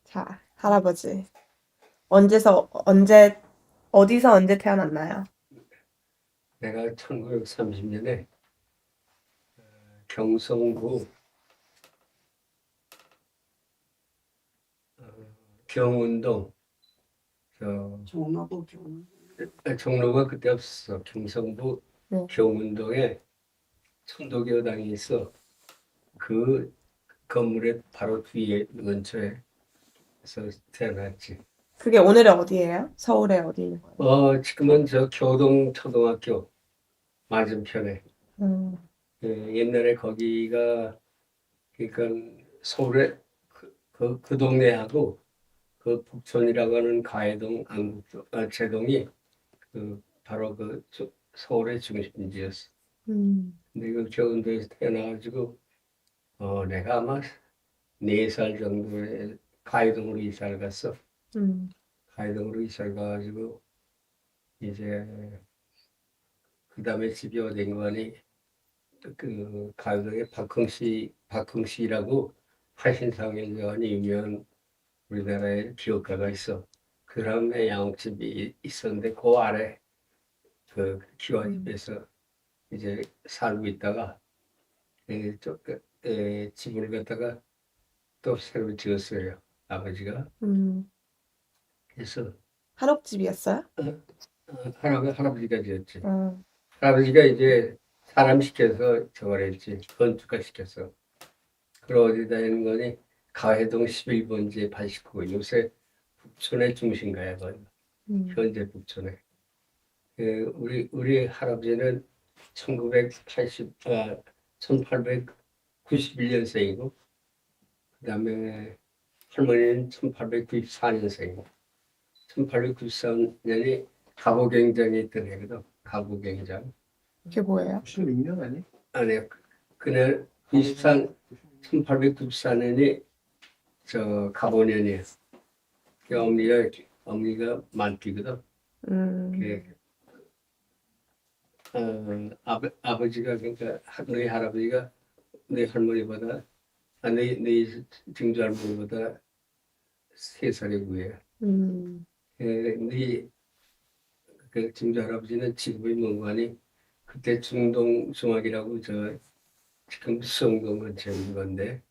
자, 할아버지. 언제, 어디서 언제 태어났나요? 내가 1930년에 경성구 경운동 종로구 경 종로가 그때 없었어. 경성구 네. 경운동에 천도교당이 있어. 그 건물의 바로 뒤에 근처에 서 태어났지. 그게 오늘의 어디예요? 서울의 어디 있는 거예요? 지금은 저 교동초등학교 맞은편에. 음, 옛날에 거기가 그러니까 서울의 그 동네하고 그 북촌이라고 하는 가해동 제동이 바로 서울의 중심지였어. 근데 그 경운도에서 태어나가지고 내가 아마 4살 정도에 가해동으로 이사를 갔어. 가해동으로 이사를 가가지고 이제 그 다음에 집이 어딘 거니 그 가해동에 박흥시라고 화신상회관이 유명한 우리나라의 기업가가 있어. 그 다음에 양옥집이 있었는데 그 아래 그 기와집에서 이제 살고 있다가 집을 갖다가 또 새로 지었어요. 아버지가. 그래서 한옥집이었어요? 할아버지가 지었지. 음, 할아버지가 이제 사람 시켜서 저걸 했지. 건축가 시켰어. 그럼 어디다 있는 거니? 가해동 11번지에 89. 요새 북촌의 중심가야, 거기. 현재 북촌에. 우리 할아버지는 1891년생이고, 그 다음에 할머니는 1894년생이고, 1894년이 갑오갱장이 있던 해거든. 갑오갱장. 그게 뭐예요? 96년 아니? 아니, 그날 1894년이 저 갑오년이에요. 그 어머니가 만띠거든. 그, 아버지가 그러니까 너희 할아버지가 내 할머니보다 내 증조 할머니보다 3살이 위에. 네 그 증조 할아버지는 직업이 뭔가니 그때 중동중학이라고 지금 수영동 근처에 있는 건데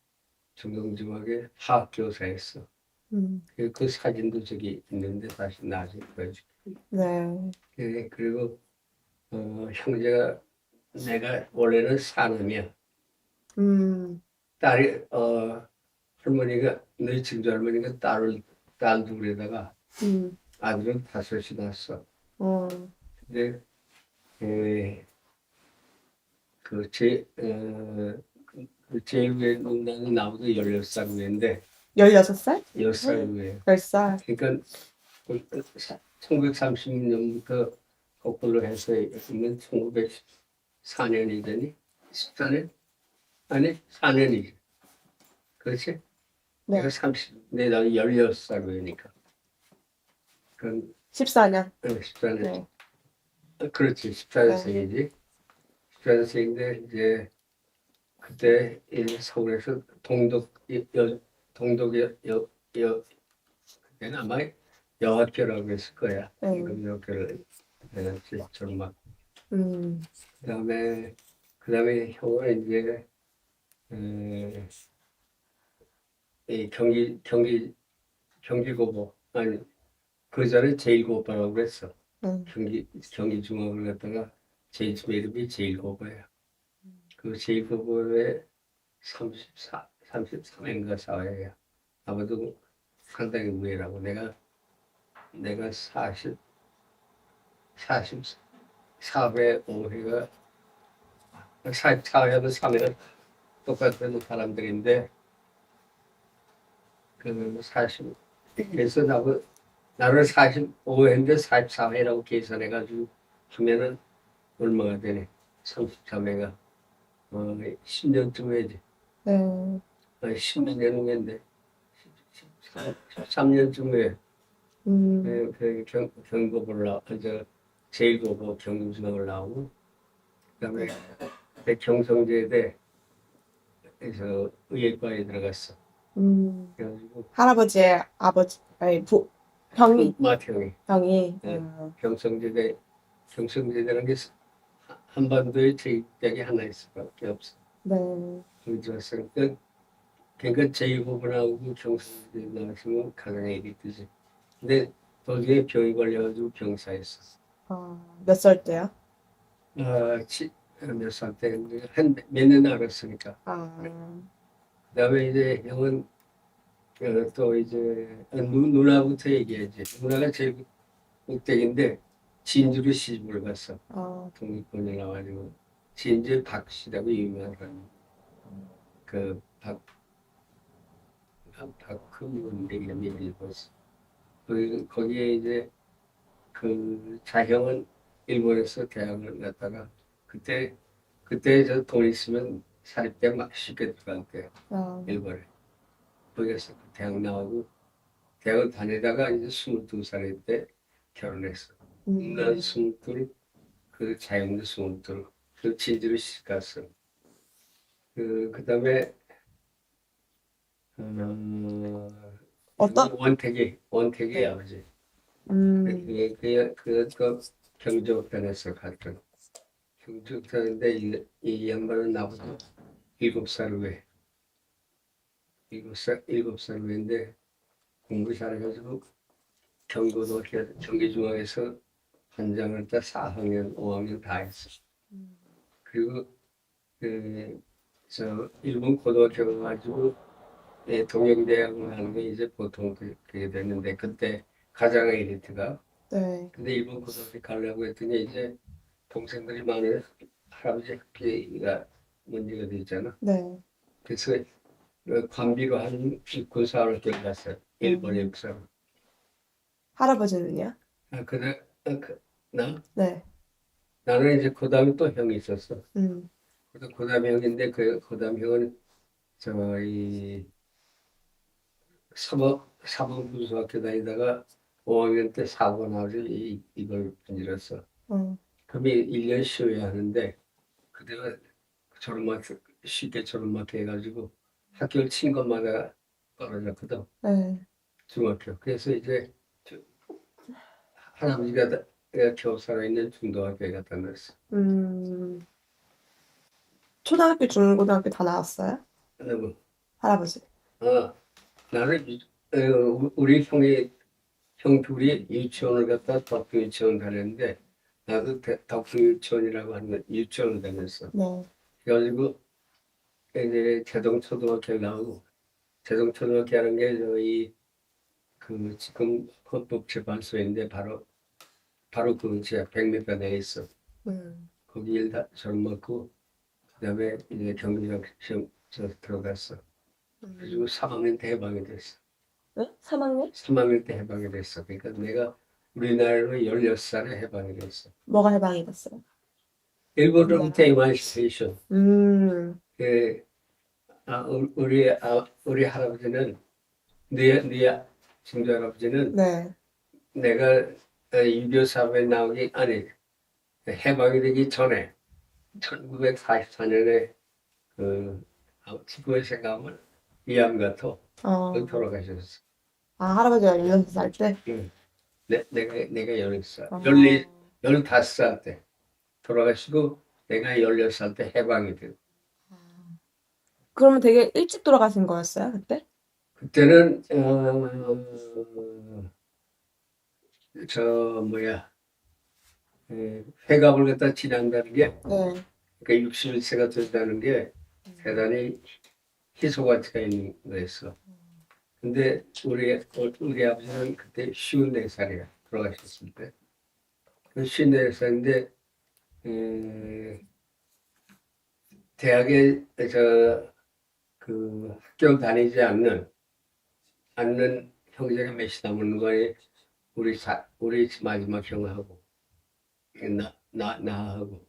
중동중학의 화학교사였어. 그 사진도 저기 있는데 다시 나중에 보여줄게. 네. 그리고 형제가 내가 원래는 사남이야. 딸이 할머니가 너희 증조 할머니가 딸 둘에다가 아들은 5이 낳았어. 근데 제일 위에 누나는 나보다 16살 위인데 16살? 10살 위에. 10살. 그러니까 1930년부터 거꾸로 해서 있으면 1904년이더니 14년? 아니 4년이지. 그렇지? 네. 내가 30, 나 16살 위니까. 그럼 14년. 14년. 네. 그렇지. 14년생이지. 14년생인데 이제 그때 서울에서 그때는 아마 여학교라고 했을 거야. 여학교를 해놨지. 졸업. 그다음에 형은 이제 이 경기고보 아니 그 전에 제1고보라고 그랬어. 경기중학을 갔다가 제 이름이 제1고보야. 그 제1고보에 33인가 4회야. 아마도 상당히 우애라고. 내가 44회 5회가 44회하고 3회는 똑같은 사람들인데 그 40, 그래서 나를 45회인데 44회라고 계산해가지고 하면은 얼마가 되네. 33회가 10년쯤 해야지. 네. 10년 후인데 13년쯤 후에 경고를 제1고보 경중을 나오고 그다음에 경성제대에서 의예과에 들어갔어. 그래가지고 할아버지의 아버지, 아니, 형이, 마태형이 형이, 네, 경성제대라는 게 한반도에 제2대학이 하나 있을 수밖에 없어. 네, 거기 들었어요. 그러니까 제2부분하고 경성제대 나왔으면 가장 엘리트지. 근데 도중에 병이 걸려가지고 병사했어. 몇 살 때요? 몇 살 때, 한 몇 년 알았으니까. 아, 그다음에 이제 형은 또 이제 누나부터 얘기하지. 누나가 제일 꼭대기인데 진주로 시집을 갔어. 독립군에 나와가지고 진주 박씨라고 유명한 사람. 그 박근데 이름이 일본서. 거기에 이제 그 자형은 일본에서 대학을 갔다가 그때 저 돈 있으면 사립대 막 쉽게 들어갈 때 일본에 거기서 대학 나오고 대학을 다니다가 이제 22살 때 결혼했어. 난 22, 그 자형도 22, 그 진주로 시집 갔어. 그다음에 어떤? 원택이 네. 아버지. 음, 그 경주옥단에서 갔던 경주옥단인데 이 양반은 나보다 7살 후에 7살 후인데 공부 잘해가지고 경고등학교 경기중학에서 반장을 다 4학년, 5학년 다 했어. 그리고 저 일본 고등학교 가가지고 동양대학을 하는 게 이제 보통 그게 됐는데 그때 가장 엘리트가 네, 근데 일본 고등학교 가려고 했더니 이제 동생들이 많은 할아버지 학비가 문제가 되잖아. 네. 그래서 관비로 한 군사학교를 갔어요. 일본의 음, 역사로. 할아버지는요? 그래, 네, 나는 이제 그 다음에 또 형이 있었어. 음, 그 다음에 형인데 그 다음 형은 저희 사범부수학교 다니다가 5학년 때 사고가 나서 이걸 분질렀어. 음, 그럼 1년 쉬어야 하는데 그때가 쉽게 졸업마크 해가지고 학교를 친 것마다 떨어졌거든. 네. 중학교. 그래서 이제 할아버지가 겨우 살아있는 중도학교에 갖다 놨어. 음, 초등학교, 중고등학교 다 나왔어요? 그다음에 할아버지. 나는 우리 형 둘이 유치원을 갔다 덕후 유치원 다녔는데 나도 덕후 유치원이라고 하는 유치원을 다녔어. 네, 그래가지고 이제 제동초등학교 나오고 제동초등학교 하는 게 저희 그 지금 헌법재판소인데 바로 그 제 100m 내에 있어. 거기 일다 전 먹고 그다음에 이제 경기장 시험 들어갔어. 그리고 3학년 때 해방이 됐어. 네? 3학년? 3학년 때 해방이 됐어. 그러니까 내가 우리나라로 16살에 해방이 됐어. 뭐가 해방이 됐어요? 일본으로부터 에마니시페이션. 음, 그, 우리 할아버지는 네 친구 할아버지는 네, 내가 6.25 사업에 나오기 아니 해방이 되기 전에 1944년에 지구의 생각은 위암 같아. 거기 돌아가셨어. 할아버지가 16살 때? 응. 내가 16살, 아, 15살 때 돌아가시고 내가 16살 때 해방이 돼. 그러면 되게 일찍 돌아가신 거였어요, 그때? 그때는 저 뭐야 회갑을 갖다 지난다는 게 네. 그러니까 61세가 된다는 게 대단히 희소 가치가 있는 거였어. 근데 우리 아버지는 그때 54살이야 돌아가셨을 때. 54살인데 대학에 그 학교 다니지 않는 형제가 몇이 남은 거에 우리 마지막 형하고 나하고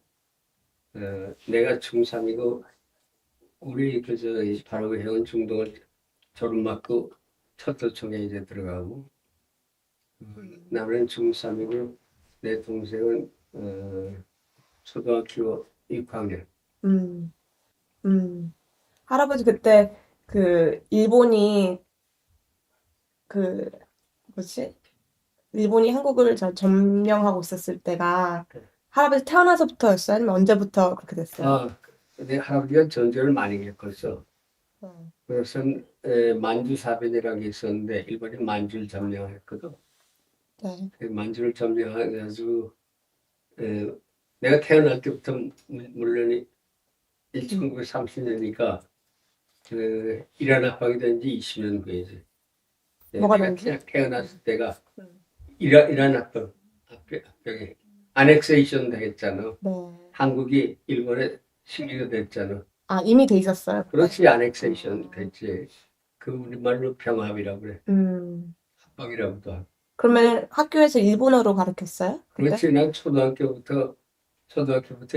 내가 중3이고 우리 바로 그 형은 중동을 졸업 맞고 첫 도청에 이제 들어가고 나는 중3이고 내 동생은 초등학교 6학년. 음, 음. 할아버지 그때 그 일본이 그 뭐지? 일본이 한국을 점령하고 있었을 때가 할아버지 태어나서부터였어요? 아니면 언제부터 그렇게 됐어요? 아, 내 할아버지가 전쟁을 많이 겪었어. 네. 그래서 만주 사변이라는 게 있었는데 일본이 만주를 점령했거든. 네. 그 만주를 점령해가지고 내가 태어날 때부터 물론 음. 1930년이니까 그 이란 합방이 된 지 20년 후이지. 뭐가 내가 된지? 태어났을 때가 음. 이란 합병이 아넥세이션 되겠잖아. 네. 한국이 일본에 식민이 됐잖아. 아, 이미 돼 있었어요, 그때? 그렇지, 아넥세이션 됐지. 그 우리말로 병합이라고 그래. 음. 합방이라고도 하고. 그러면 학교에서 일본어로 가르쳤어요? 그때? 그렇지, 난 초등학교부터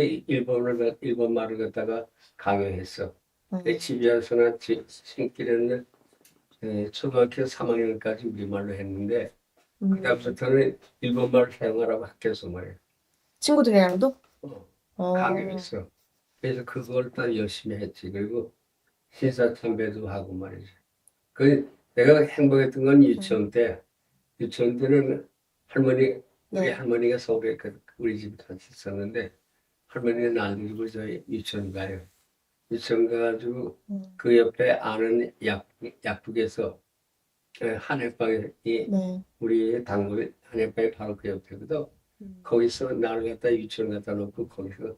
일본 말을 갖다가 강요했어. 내 네. 집에 와서나 신길에는 초등학교 3학년까지 우리말로 했는데 음. 그다음부터는 일본말을 사용하라고 학교에서 말해. 친구들이랑도? 어, 어. 강요했어. 그래서 그걸 다 열심히 했지. 그리고 신사참배도 하고 말이지. 그 내가 행복했던 건 유치원 때. 유치원 때는 우리 네. 할머니가 서울에 우리 집에 같이 있었는데 할머니는 날 들고 저희 유치원 가요. 유치원 가가지고 음. 그 옆에 아는 약국에서 한약방이 네. 우리 단골 한약방이 바로 그 옆에거든. 음. 거기서 나를 갖다 유치원 갖다 놓고 거기서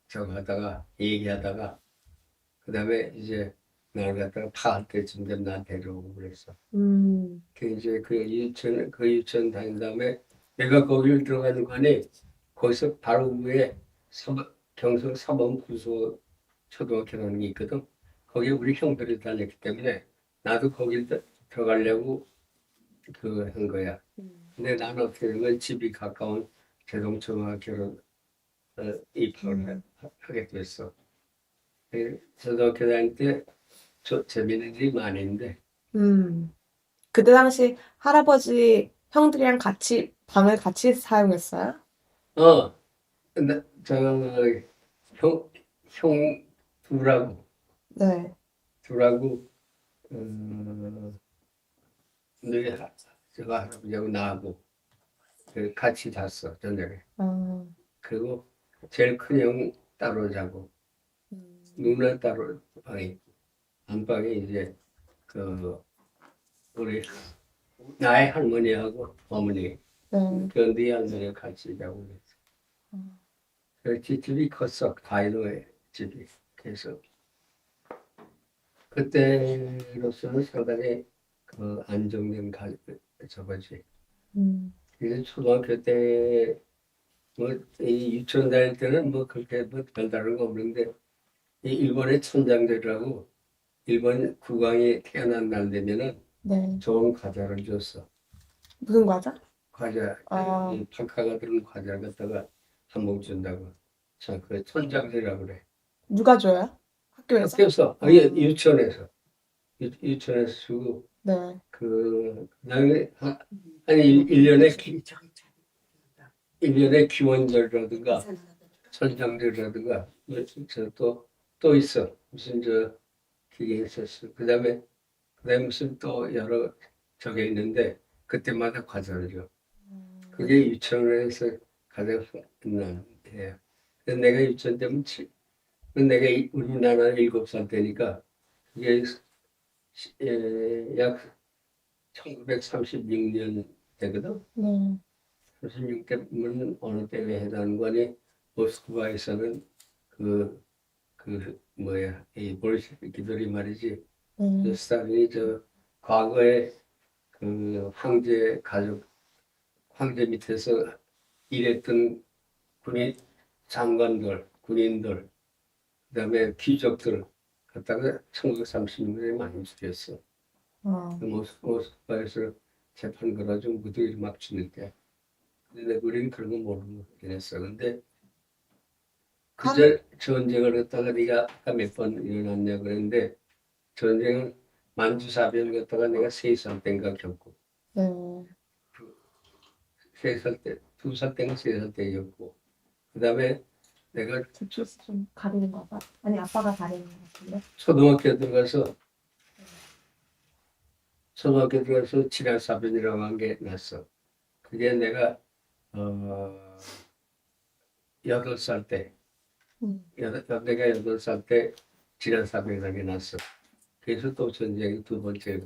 저거 하다가 얘기하다가 그다음에 이제 나를 갖다가 파할 때쯤 되면 나 데려오고 그랬어. 음. 그 이제 그 유치원 다닌 다음에 내가 거기를 들어가는 거니 거기서 바로 위에 경성 사범구소 초등학교라는 게 있거든. 거기에 우리 형들이 다녔기 때문에 나도 거길 들어가려고 그 한 거야. 근데 나는 어떻게 된 건 집이 가까운 대동초등학교로 입학을 하게 됐어. 초등학교 다닐 때 재밌는 일이 많이 있는데 음. 그때 당시 할아버지 형들이랑 같이 방을 같이 사용했어요? 어, 형 둘하고 네. 둘하고 너희 제가 할아버지하고 나하고 같이 잤어 저녁에. 어. 그리고 제일 큰 형 따로 자고 음. 누나 따로 방에 있고 안방에 이제 그 우리 나의 할머니하고 어머니 네. 그네 할머니가 같이 자고 그랬어. 어. 그 집이 컸어 가이도의 집이. 그래서 그때로서는 상당히 그 안정된 저거지. 음. 그래서 초등학교 때 뭐 이 유치원 다닐 때는 뭐 그렇게 뭐 별다른 거 없는데 이 일본의 천장들이라고 일본 국왕이 태어난 날 되면은 네. 좋은 과자를 줬어. 무슨 과자? 과자 아. 이 박하가 들은 과자를 갖다가 한 몫 준다고. 참 그 천장들이라고 그래. 누가 줘요? 학교에서? 학교에서 아. 유치원에서 유치원에서 주고 네. 그다음에 아니 일년에 기원절이라든가 천장절이라든가 또 있어. 무슨 그게 있었어. 그다음에 무슨 또 여러 저게 있는데 그때마다 과자를 줘. 그게 유치원에서 가장 난 해요. 그래서 내가 유치원 때면 내가 우리나라 7살 때니까 그게 약 1936년 되거든. 네. 36대면 어느 때에 해당하는 거니 모스크바에서는 이 볼셰비키들이 말이지 네. 스탈린이 과거에 그 황제 밑에서 일했던 군인들, 그다음에 귀족들 갖다가 1936년에 많이 죽였어. 어. 모스크바에서 재판 걸어가지고 무더기 막 죽일 때. 근데 우리는 그런 거 모르고 이랬어. 근데 한. 그저 전쟁을 갖다가 네가 아까 몇 번 일어났냐 그랬는데 전쟁은 만주사변 갖다가 내가 3살 때인가 겪고 네. 2살 때인가 3살 때였고 그다음에 내가 저쪽에서 좀 가리는 거 봐. 아니, 아빠가 가리는 거 같은데. 초등학교 들어가서 질환사변이라고 한 게 났어. 그게 내가 8살 때, 음. 내가 8살 때 질환사변이라는 게 났어. 그래서 또 전쟁이 두 번째.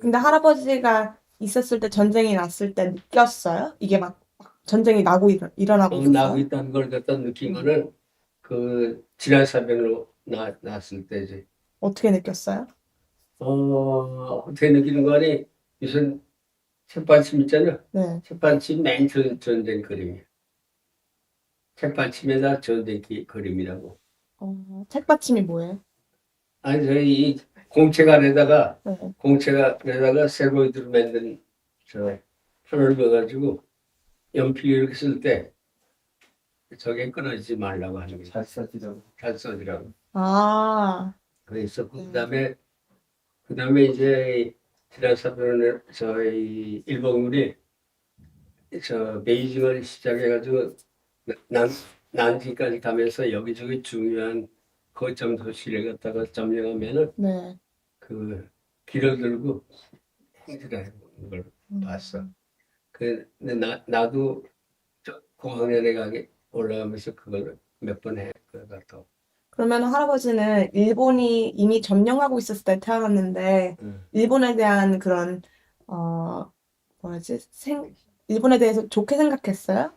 근데 할아버지가 있었을 때 전쟁이 났을 때 느꼈어요? 이게 막 전쟁이 나고 일어나고 나고 있었어요? 있다는 걸 갖다 느낀 거는 그 질환사변으로 났을 때지. 어떻게 느꼈어요? 어떻게 느끼는 거니? 무슨 책받침 있잖아. 네. 책받침 맨 전쟁 그림이야. 책받침에다 전쟁 그림이라고. 책받침이 뭐예요? 아니, 저희 이 공책 안에다가, 네. 세로이드로 만든 판을 넣어가지고 연필 이렇게 쓸 때 저게 끊어지지 말라고 하는 거지. 잘 써지라고. 아, 그래서 그다음에 이제 지라사변을 저희 일본군이 베이징을 시작해가지고 난 난징까지 가면서 여기저기 중요한 거점 도시를 갖다가 점령하면은 네. 그 길을 들고 행진하는 걸 봤어. 근데 나도 고학년에 가게 올라가면서 그걸 몇 번 해. 그래서 그러면 할아버지는 일본이 이미 점령하고 있었을 때 태어났는데, 응. 일본에 대한 그런, 어, 뭐지? 일본에 대해서 좋게 생각했어요?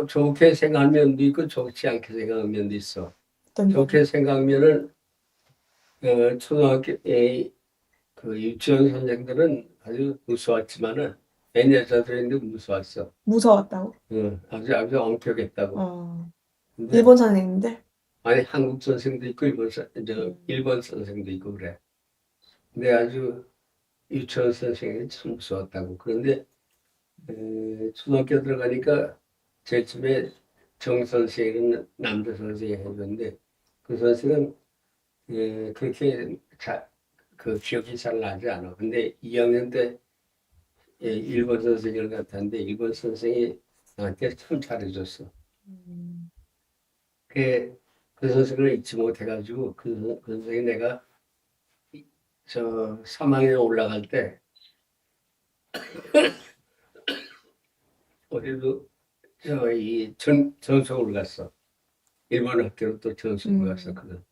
좋게 생각한 면도 있고 좋지 않게 생각한 면도 있어. 어떤 점? 좋게 생각하면은 초등학교의 그 유치원 선생들은 아주 무서웠지만은 맨 여자들인데 무서웠어. 무서웠다고? 아주 엄격했다고. 어, 근데 일본 선생님들? 아니 한국 선생도 있고 일본 선생도 있고 그래. 근데 아주 유치원 선생이 참 무서웠다고. 그런데 초등학교 들어가니까 제일 처음에 정 선생은 남자 선생이 해줬는데 그 선생은 그렇게 그 기억이 잘 나지 않아. 근데 2학년 때 일본 선생을 같았는데 일본 선생이 나한테 참 잘해줬어. 음. 그 선생을 잊지 못해가지고 그 선생이 내가 저 3학년 올라갈 때 어디도 저이 전속을 갔어. 일본 학교로 또 전속을 갔었거든.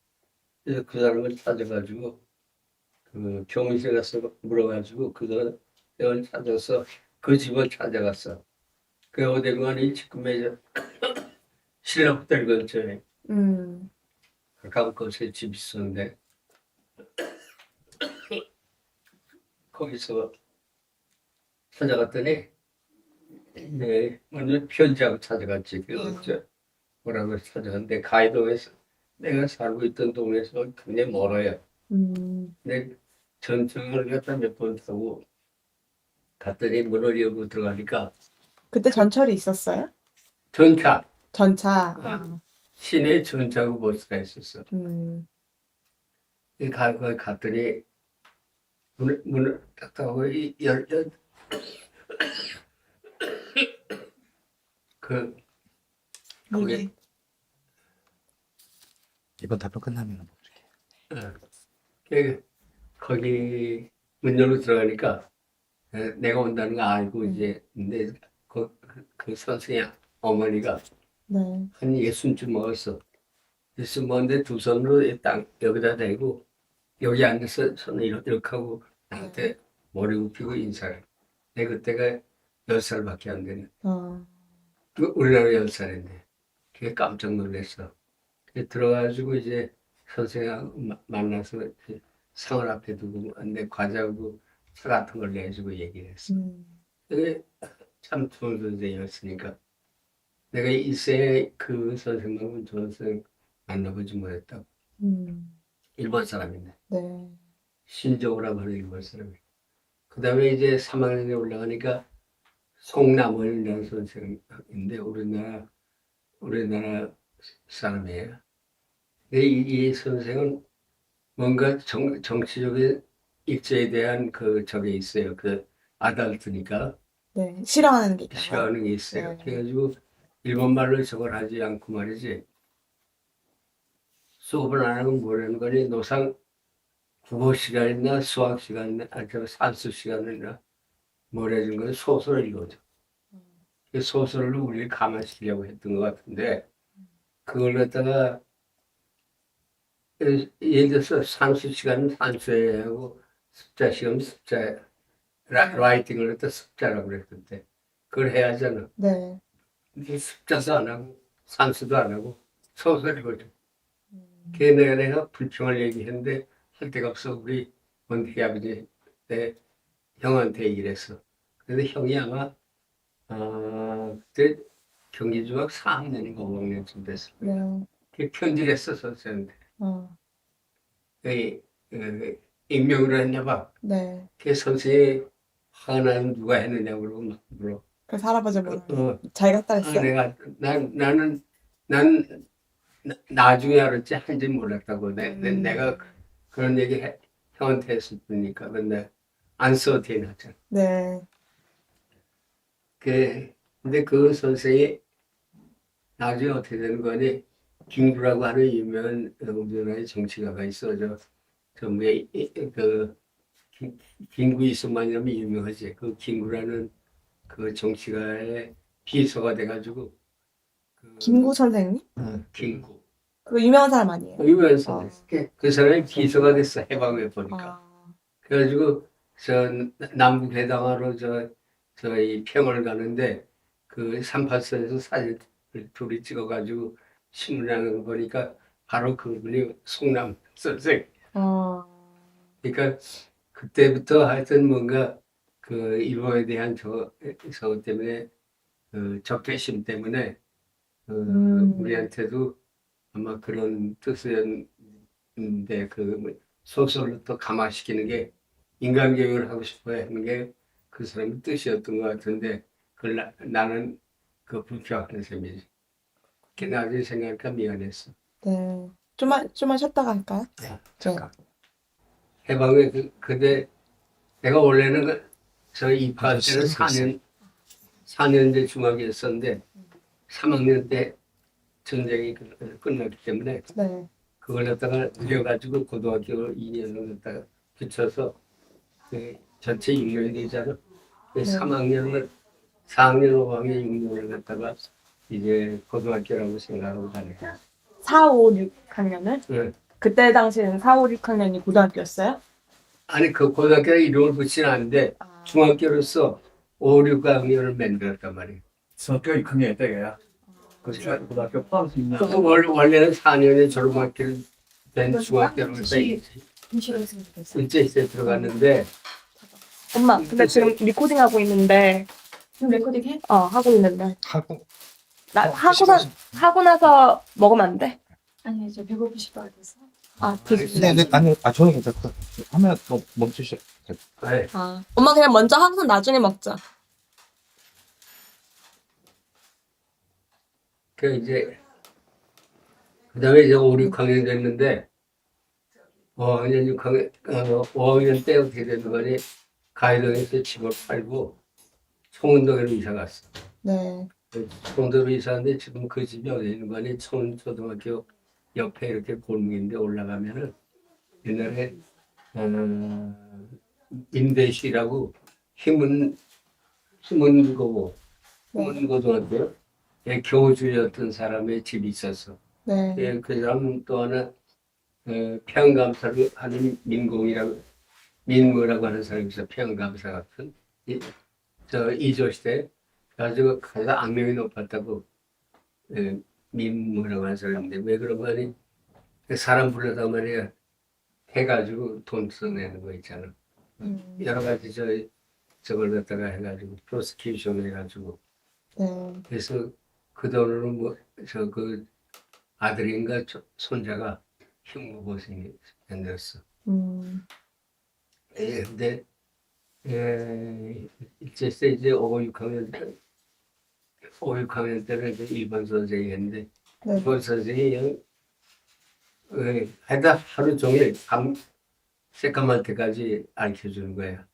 그래서 그 사람을 찾아가지고 그 교무실에 가서 물어가지고 그걸 찾아서 그 집을 찾아갔어. 그 어디가니 지금의 신라호텔 근처에 음. 가까운 곳에 집 있었는데 거기서 찾아갔더니 먼저 편지하고 찾아갔지. 그래서 뭐라고 찾아갔는데 가이동에서 내가 살고 있던 동네에서 굉장히 멀어요. 근데 전철을 갖다 몇 번 타고 갔더니 문을 열고 들어가니까 그때 전철이 있었어요? 전차 전차. 시내 전차고 버스가 있었어. 음. 거기 갔더니 문을 딱 닫고 그 거기 이번 답변 끝나면 볼게. 거기 문 열고 들어가니까 내가 온다는 거 알고 이제 근데 그 선생님 어머니가 네. 한 60쯤 먹었어. 60 먹었는데 두 손으로 이 땅 여기다 대고 여기 앉아서 손을 이렇게 하고 나한테 머리 굽히고 인사를. 내 그때가 10살밖에 안 되네. 우리나라 10살인데. 그게 깜짝 놀랐어. 들어가가지고 이제 선생님하고 만나서 이렇게 상을 앞에 두고 내 과자하고 차 같은 걸 내주고 얘기를 했어. 그게 참 좋은 선생님이었으니까 내가 이 생에 그 선생님하고는 좋은 선생 만나보지 못했다고. 일본 사람인데 네. 신조라고 하는 일본 사람이. 그 다음에 이제 3학년에 올라가니까 송남원이라는 선생인데 우리나라 사람이에요. 근데 이 선생은 뭔가 정치적인 일제에 대한 저게 있어요. 그 아달트니까 네. 싫어하는 게 있나요? 싫어하는 게 있어요. 네. 그래가지고 일본말로 저걸 하지 않고 말이지. 수업을 안 하면 뭐라는 거니? 노상 국어 시간이나 수학 시간이나 저 산수 시간이나 뭐라는 건 소설을 읽어줘. 그 소설로 우리를 감화시키려고 했던 것 같은데 그걸 갖다가 예를 들어서 산수 시간은 산수해야 하고 습자 시간은 습자 라이팅을 갖다 습자라고 그랬던데 그걸 해야 하잖아. 네. 근데 습자도 안 하고 산수도 안 하고 소설 읽어줘. 걔 내가 불평을 얘기했는데 할 데가 없어. 우리 원택이 아버지 내 형한테 얘기를 했어. 근데 형이 아마 그때 경기중학 4학년인가 5학년쯤 됐어. 네. 그 편지를 했어 선생한테. 어. 익명으로 했나 봐. 네. 그 선생이 화가 나면 누가 했느냐고 그러고 막 물어. 그래서 할아버지 뭐라 어, 자기가 했다 했어요? 내가 나는 나중에 알았지 한지 몰랐다고. 내가 그런 얘기 형한테 했을 뿐이니까 근데 안 써도 되나잖아. 네. 근데 그 선생이 나중에 어떻게 되는 거니? 김구라고 하는 유명한 우리나라의 정치가가 있어. 저 뭐야 그 김구 이승만이라면 유명하지. 그 김구라는 그 정치가의 비서가 돼가지고 김구 선생님? 김구 그 유명한 사람 아니에요? 유명한 선생. 그 사람이 비서가 됐어 해방에 보니까. 아. 그래가지고 저 남북 회담하러 저희 평을 가는데 그 38선에서 사진 둘이 찍어가지고 신문하는 거 보니까 바로 그분이 송남 선생. 어. 그러니까 그때부터 하여튼 뭔가 그 일본에 대한 저 때문에 그 적개심 때문에 우리한테도 아마 그런 뜻이었는데 그 소설로 또 감화시키는 게 인간교육을 하고 싶어 하는 게 그 사람의 뜻이었던 것 같은데 그걸 나는 그 불평하는 셈이지. 그게 나중에 생각하니까 미안했어. 네. 좀만 쉬었다가 할까요? 잠깐. 해방에 근데 내가 원래는 저 입학할 때는 4년제 중학이었었는데 3학년 때 전쟁이 끝났기 때문에 네. 그걸 갖다가 늘려가지고 고등학교 2년을 갖다가 붙여서 전체 6년이 되잖아. 3학년을 4학년, 5학년, 6년을 갖다가 이제 고등학교라고 생각하고 다녀요. 4, 5, 6학년을? 네. 그때 당시에는 4, 5, 6학년이 고등학교였어요? 아니 그 고등학교에 이름을 붙이는 않는데 아. 중학교로서 5, 6학년을 만들었단 말이에요. 중학교 6학년 때가야. 그 고등학교 포함해서 있는. 그 원래는 4년에 졸업학교를 된 중학교로서 일제시대 들어갔는데 엄마, 근데 지금 리코딩 하고 있는데. 지금 레코딩 해? 하고 있는데. 하고 하고 나서 먹으면 안 돼? 아니, 저 배고프실 것 같아서. 네네 아니 저는 괜찮고 하면 뭐 멈추셔. 네. 엄마 그냥 먼저 하고 나중에 먹자. 그 이제 그다음에 이제 5, 6학년 됐는데 5학년, 6학년, 5학년 때 어떻게 되는 거니? 가해동에서 집을 팔고 청운동으로 이사 갔어. 네. 청운동으로 이사 갔는데 지금 그 집이 어디 있는 거니? 청운초등학교 옆에 이렇게 골목인데 올라가면은 옛날에 임대시라고 희문고등학교에 교주였던 사람의 집이 있었어. 네. 예, 그 사람 또 하나 평감사를 하는 민무라고 하는 사람이 있어. 평감사 같은 이조시대 가지고 가장 악명이 높았다고 민무라고 하는 사람인데 왜 그런 거 아니? 사람 불러다 말이야 해가지고 돈 써내는 거 있잖아. 여러 가지 저걸 갖다가 해가지고 프로스큐션 해가지고 네. 그래서 그 돈으로 그 아들인가 손자가 흉무고생이 만들었어. 근데 이제 5, 6학년 때는 이제 일본 선생이 했는데 네. 일본 선생이 하다 하루 종일 새까만 때까지 가르쳐주는 거야.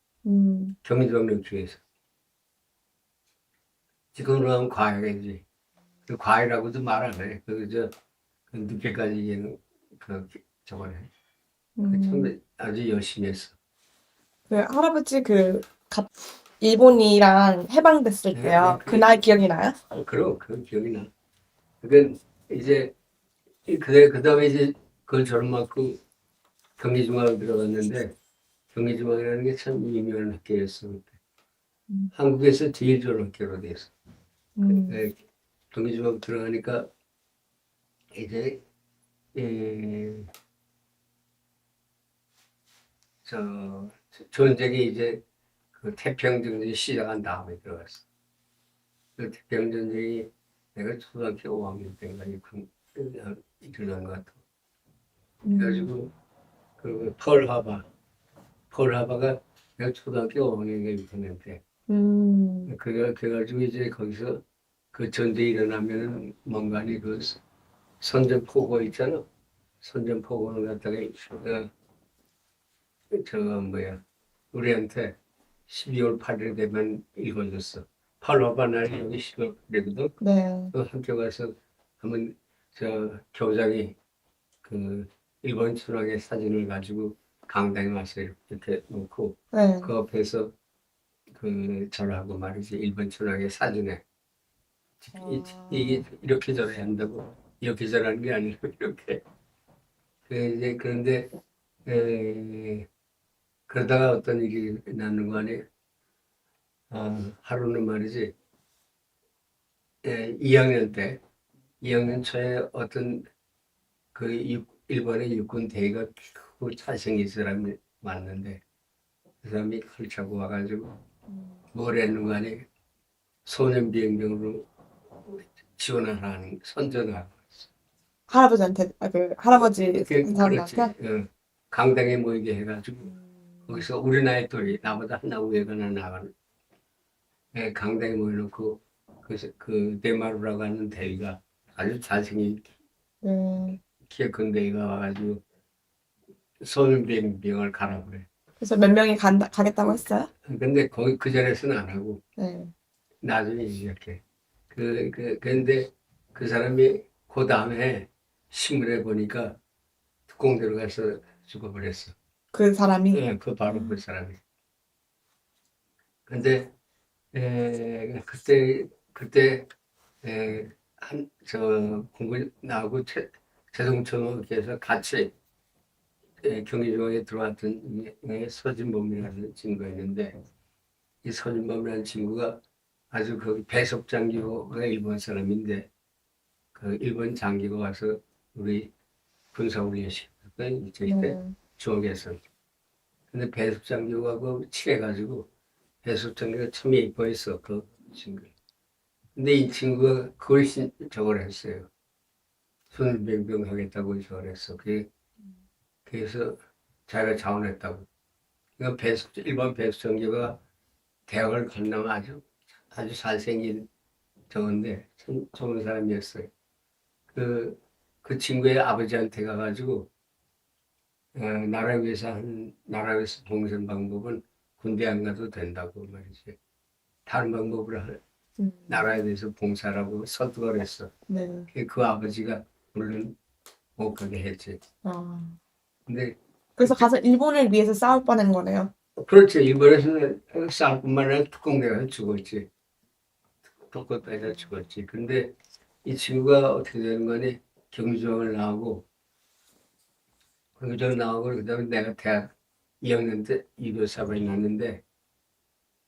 경기도학력중에서. 지금으로 하면 과외지. 그 과외라고도 말 안 해. 그 늦게까지 얘는 저거네. 참 아주 열심히 했어. 그 할아버지 일본이랑 해방됐을 네, 때요. 네, 그날 기억이 나요? 그럼 그 기억이 나. 그러니까 이제 그다음에 이제 그걸 졸업하고 경기중학교 들어갔는데 경기중학이라는 게 참 유명한 학교였어. 그때. 한국에서 제일 좋은 학교로 돼서. 네, 경기중학교 들어가니까 이제 전쟁이 이제 그 태평전쟁이 시작한 다음에 들어갔어. 그 태평전쟁이 내가 초등학교 5학년 때인가 일어난 것 같아. 그래가지고 그 펄하바가 내가 초등학교 5학년에 있었는데 그래가지고 이제 거기서 그 전쟁이 일어나면은 뭔가니 그 선전포고 있잖아. 선전포고를 갖다가 저거 뭐야 우리한테 12월 8일 되면 읽어줬어. 펄하바 날이 여기 12월 8일이거든. 네. 그 학교 가서 하면 저 교장이 그 일본 천황의 사진을 가지고 강당에 와서 이렇게 놓고 네. 그 앞에서 그 절하고 말이지 일본 천황의 사진에 이게 이렇게 절해야 한다고 이렇게 절하는 게 아니고 이렇게 이제 그런데 그러다가 어떤 일이 나는 거 아니에요. 하루는 말이지 2학년 초에 어떤 일본의 육군 대위가 크고 잘생긴 사람이 왔는데 그 사람이 헐차고 와가지고 뭘 했는 거 아니 소년비행병으로 지원하라는 선전을 할아버지한테, 할아버지 그렇지. 사람한테? 강당에 모이게 해가지고 거기서 우리 나이 또래 나보다 하나 위에가 나가는 강당에 모여놓고 그 데마루라고 하는 대위가 아주 잘생긴 키가 큰 대위가 와가지고 소년비행병을 가라고 그래. 그래서 몇 명이 가겠다고 했어요? 근데 거기 그 자리에서는 안 하고 네. 나중에 이렇게 근데 그 사람이 그 다음에 신문에 보니까 특공대로 가서 죽어버렸어. 그 사람이? 예, 바로 그 사람이. 근데 그때 공부 나하고 최동철께서 같이 경기중학에 들어왔던 서진범이라는 친구가 있는데 이 서진범이라는 친구가 아주 그 배석장교가 일본 사람인데 그 일본 장교가 와서 우리 군사훈련 시켰거든 일제히 때 중학에서. 근데 배석장교가 그 친해가지고 배석장교가 참 예뻐했어 그 친구. 근데 이 친구가 그걸 저걸 했어요. 손병병 하겠다고 저걸 했어. 그래서 자기가 자원했다고. 그러니까 일본 배석장교가 대학을 간다면 아주 잘생긴 저건데 참 좋은 사람이었어요. 그 친구의 아버지한테 가가지고 나라 위해서 봉사한 방법은 군대 안 가도 된다고 말이지. 다른 방법으로 나라에 대해서 봉사라고 설득을 했어. 네. 그 아버지가 물론 못 가게 했지. 근데 그래서 가서 일본을 위해서 싸울 뻔한 거네요. 그렇지. 일본에서는 싸울 뿐만 아니라 특공대가 죽었지. 특공대가 죽었지. 근데 이 친구가 어떻게 되는 거니? 경주학을 나오고 그다음에 내가 대학 2학년 때 유교사반이 났는데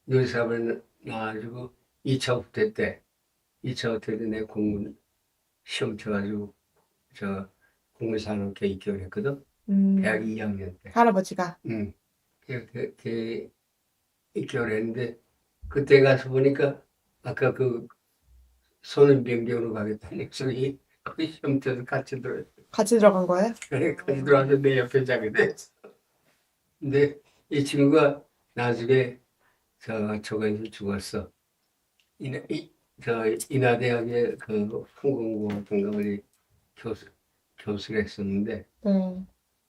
유교사반이 나와가지고 2차 후퇴 때 내 공군 시험 쳐가지고 공군산업계 입교했거든. 대학 2학년 때. 할아버지가. 그 입교했는데 그때 가서 보니까 아까 그 소년병병으로 가겠다는 소리 그 시험 때도 같이 들어간 거예요? 그래, 같이 들어와서 내 옆에 자게 됐어. 근데 이 친구가 나중에 저거에서 죽었어. 인하대학의 그 항공공학인가 우리 교수를 했었는데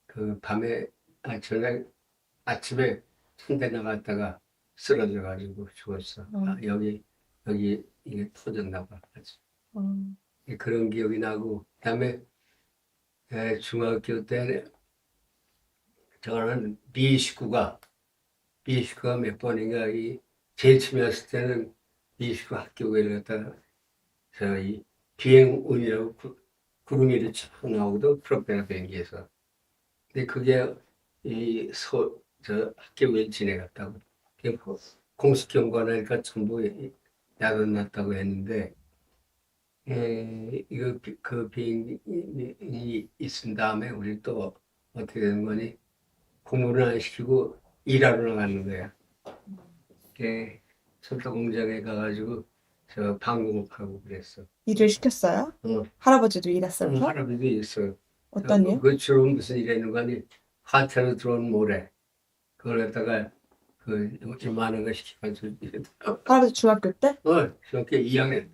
그 밤에 아침에 천대 나갔다가 쓰러져가지고 죽었어. 여기 이게 터졌나 봐. 그런 기억이 나고, 그다음에 중학교 때 저는 B19가 몇 번인가 제일 처음이었을 때는 B19 학교를 갖다가 저희 비행운이라고 구름 위로 쭉 나오거든, 프로펠러 비행기에서. 근데 그게 저 학교에 지내갔다고. 공식 경관하니까 전부 야단났다고 했는데, 그 비행이 있은 다음에 우리 또 어떻게 되는 거니? 공부를 안 시키고 일하러 나가는 거야. 철도 공장에 가가지고 저 방공업하고 그랬어. 일을 시켰어요? 할아버지도 일했어요? 할아버지도 있어. 어떤 일? 그 주로 무슨 일 했는 거 아니? 화태로 들어온 모래. 그걸 갖다가 이만한 거 시켜가지고 할아버지 중학교 때? 중학교 2학년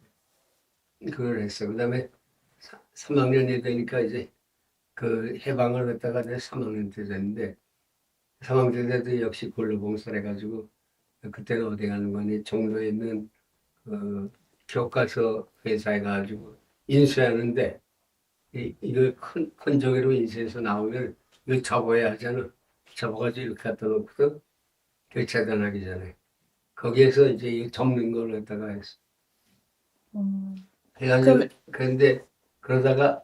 그걸 했어. 그다음에 3학년이 되니까 이제 그 해방을 갖다가 내 3학년 때 됐는데 3학년 때도 역시 근로봉사를 해가지고 그때는 어디 가는 거니? 종로에 있는 교과서 회사에 가가지고 인수하는데 이걸 큰 종이로 인쇄해서 나오면 이걸 접어야 하잖아. 접어가지고 이렇게 갖다 놓고서 교차단하기 전에 거기에서 이제 이 접는 걸 갖다가 했어. 해가지고 그런데 그러다가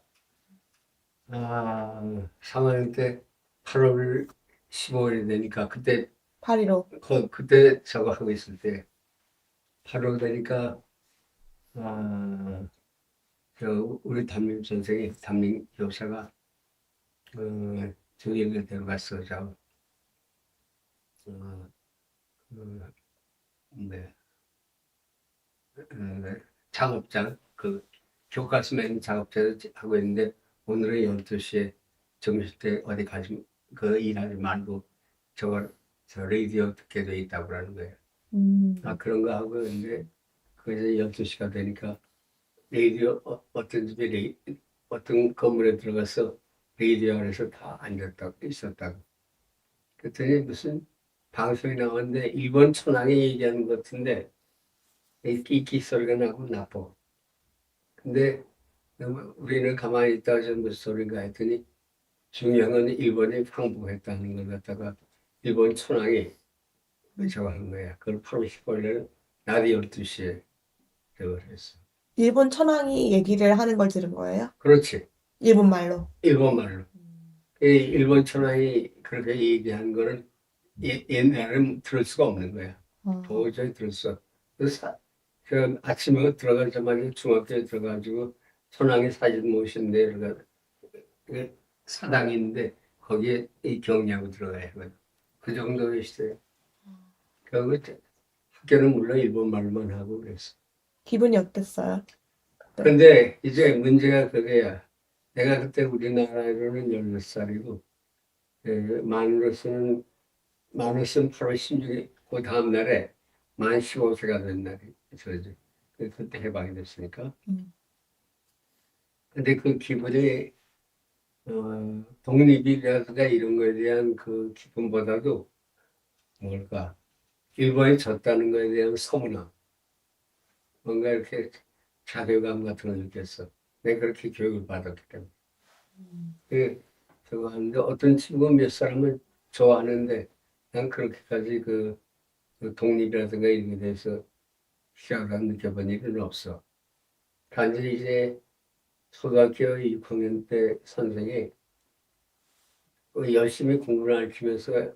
3학년 때 8월 15일이 되니까 그때 8.15. 그때 저거 하고 있을 때 8월 되니까 우리 담임 선생이 담임 교사가 저기를 데려갔어. 작업장 교과서 맨 작업자를 하고 있는데 오늘은 12시에 점심 때 어디 가지 일하지 말고 저 라디오 듣게 돼 있다고 그러는 거예요. 그런 거 하고 있는데 이제 12시가 되니까 라디오 어떤 집에 어떤 건물에 들어가서 라디오 안에서 다 앉았다고 있었다고. 그랬더니 무슨 방송이 나왔는데 일본 천황이 얘기하는 것 같은데 끼끼 소리가 나고 나빠. 근데 우리는 가만히 있다가 무슨 소리인가 했더니 중요한 건 일본이 항복했다는 걸 갖다가 일본 천황이 저거 한 거야. 그걸 8월 15일에 낮 12시에 저걸 했어. 일본 천황이 얘기를 하는 걸 들은 거예요? 그렇지. 일본말로. 일본말로. 일본 천황이 그렇게 얘기한 거는 옛날에는 들을 수가 없는 거야. 도저히 들을 수 없어. 그래서 아침에 들어가자마자 중학교에 들어가가지고 천황의 사진 모신데 그 사당이 있는데 거기에 이 경리하고 들어가야 하거든. 그 정도의 시대예요. 그리고 학교는 물론 일본말만 하고 그랬어. 기분이 어땠어요? 근데 이제 문제가 그거야. 내가 그때 우리나라로는 16살이고 만으로서는 8월 16일 그 다음 날에 만 15세가 된 날이 저지. 그때 해방이 됐으니까. 근데 그 기분이 독립이라든가 이런 거에 대한 그 기쁨보다도 뭘까? 일본이 졌다는 거에 대한 서운함. 뭔가 이렇게 자괴감 같은 걸 느꼈어. 내가 그렇게 교육을 받았기 때문에. 저거 하는데 어떤 친구 몇 사람은 좋아하는데 난 그렇게까지 그 독립이라든가 이런 게 대해서 희열감 느껴본 일은 없어. 단지 이제 초등학교 6학년 때 선생이 열심히 공부를 가르치면서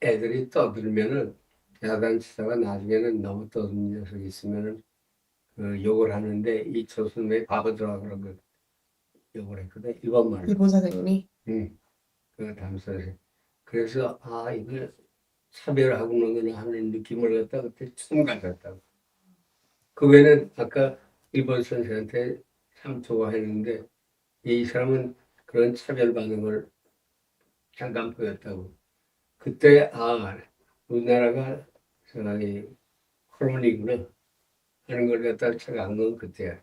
애들이 떠들면은 야단치다가 나중에는 너무 떠드는 녀석이 있으면은 욕을 하는데 이 조선의 바보들아 그런 걸 욕을 했거든. 일본말로. 일본 선생님이? 그 담임 선생. 그래서 이걸 차별하고는 하는 느낌을 갖다 그때 처음 가졌다고. 그 외에는 아까 일본 선생한테 참 좋아했는데 이 사람은 그런 차별받는 걸 잠깐 보였다고. 그때 우리나라가 저기 콜로니구나 하는 걸 갖다 착각한 건 그때야.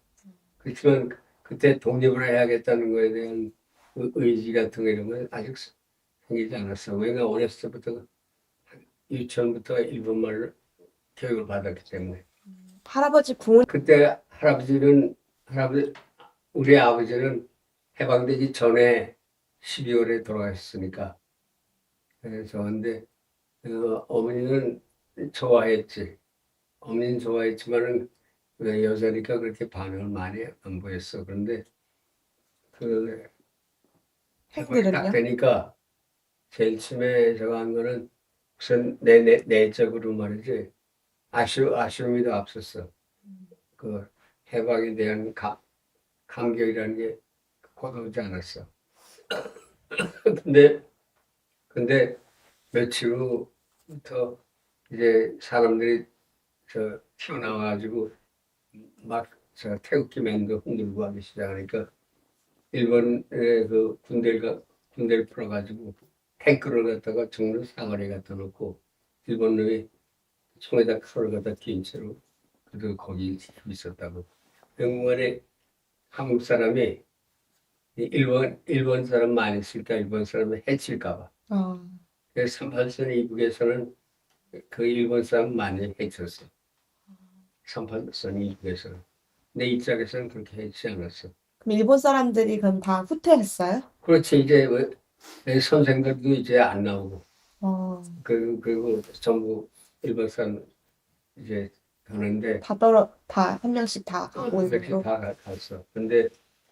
그렇지만 그때 독립을 해야겠다는 거에 대한 의지 같은 거 이런 건 아직 생기지 않았어. 왜냐면 어렸을 때부터 유치원부터 일본말로 교육을 받았기 때문에. 할아버지 부모님 그때 할아버지 우리 아버지는 해방되기 전에 12월에 돌아가셨으니까. 그래서 근데 어머니는 좋아했지. 어머니는 좋아했지만은 왜 여자니까 그렇게 반응을 많이 안 보였어. 그런데 그 해방이 딱 팬들은요? 되니까 제일 처음에 저거 한 거는 우선 내적으로 말이지 아쉬움이 더 앞섰어. 그 해방에 대한 감격이라는 게 고도지 않았어. 근데 며칠 후부터 이제 사람들이 저 튀어나와가지고 막 저 태극기 맨도 흔들고 하기 시작하니까 일본의 그 군대를 풀어가지고 탱크를 갖다가 정로 사거리에 갖다 놓고 일본 놈이 총에다 칼을 갖다 낀 채로 그도 거기 있었다고. 영문에 한국 사람이 일본 사람 많이 있으니까 일본 사람을 해칠까 봐. 어, 그래서 38선 이북에서는 그 일본 사람 많이 해쳤어. 38선 이북에서는. 내 입장에서는 그렇게 했지 않았어. 그럼 일본 사람들이 그럼 다 후퇴했어요? 그렇지, 이제 왜 선생들도 이제 안 나오고, 어, 그리고 전부 일본 사람 이제 가는데, 다 한 명씩 다 가고 몇씩 있고. 다 갔어. 근데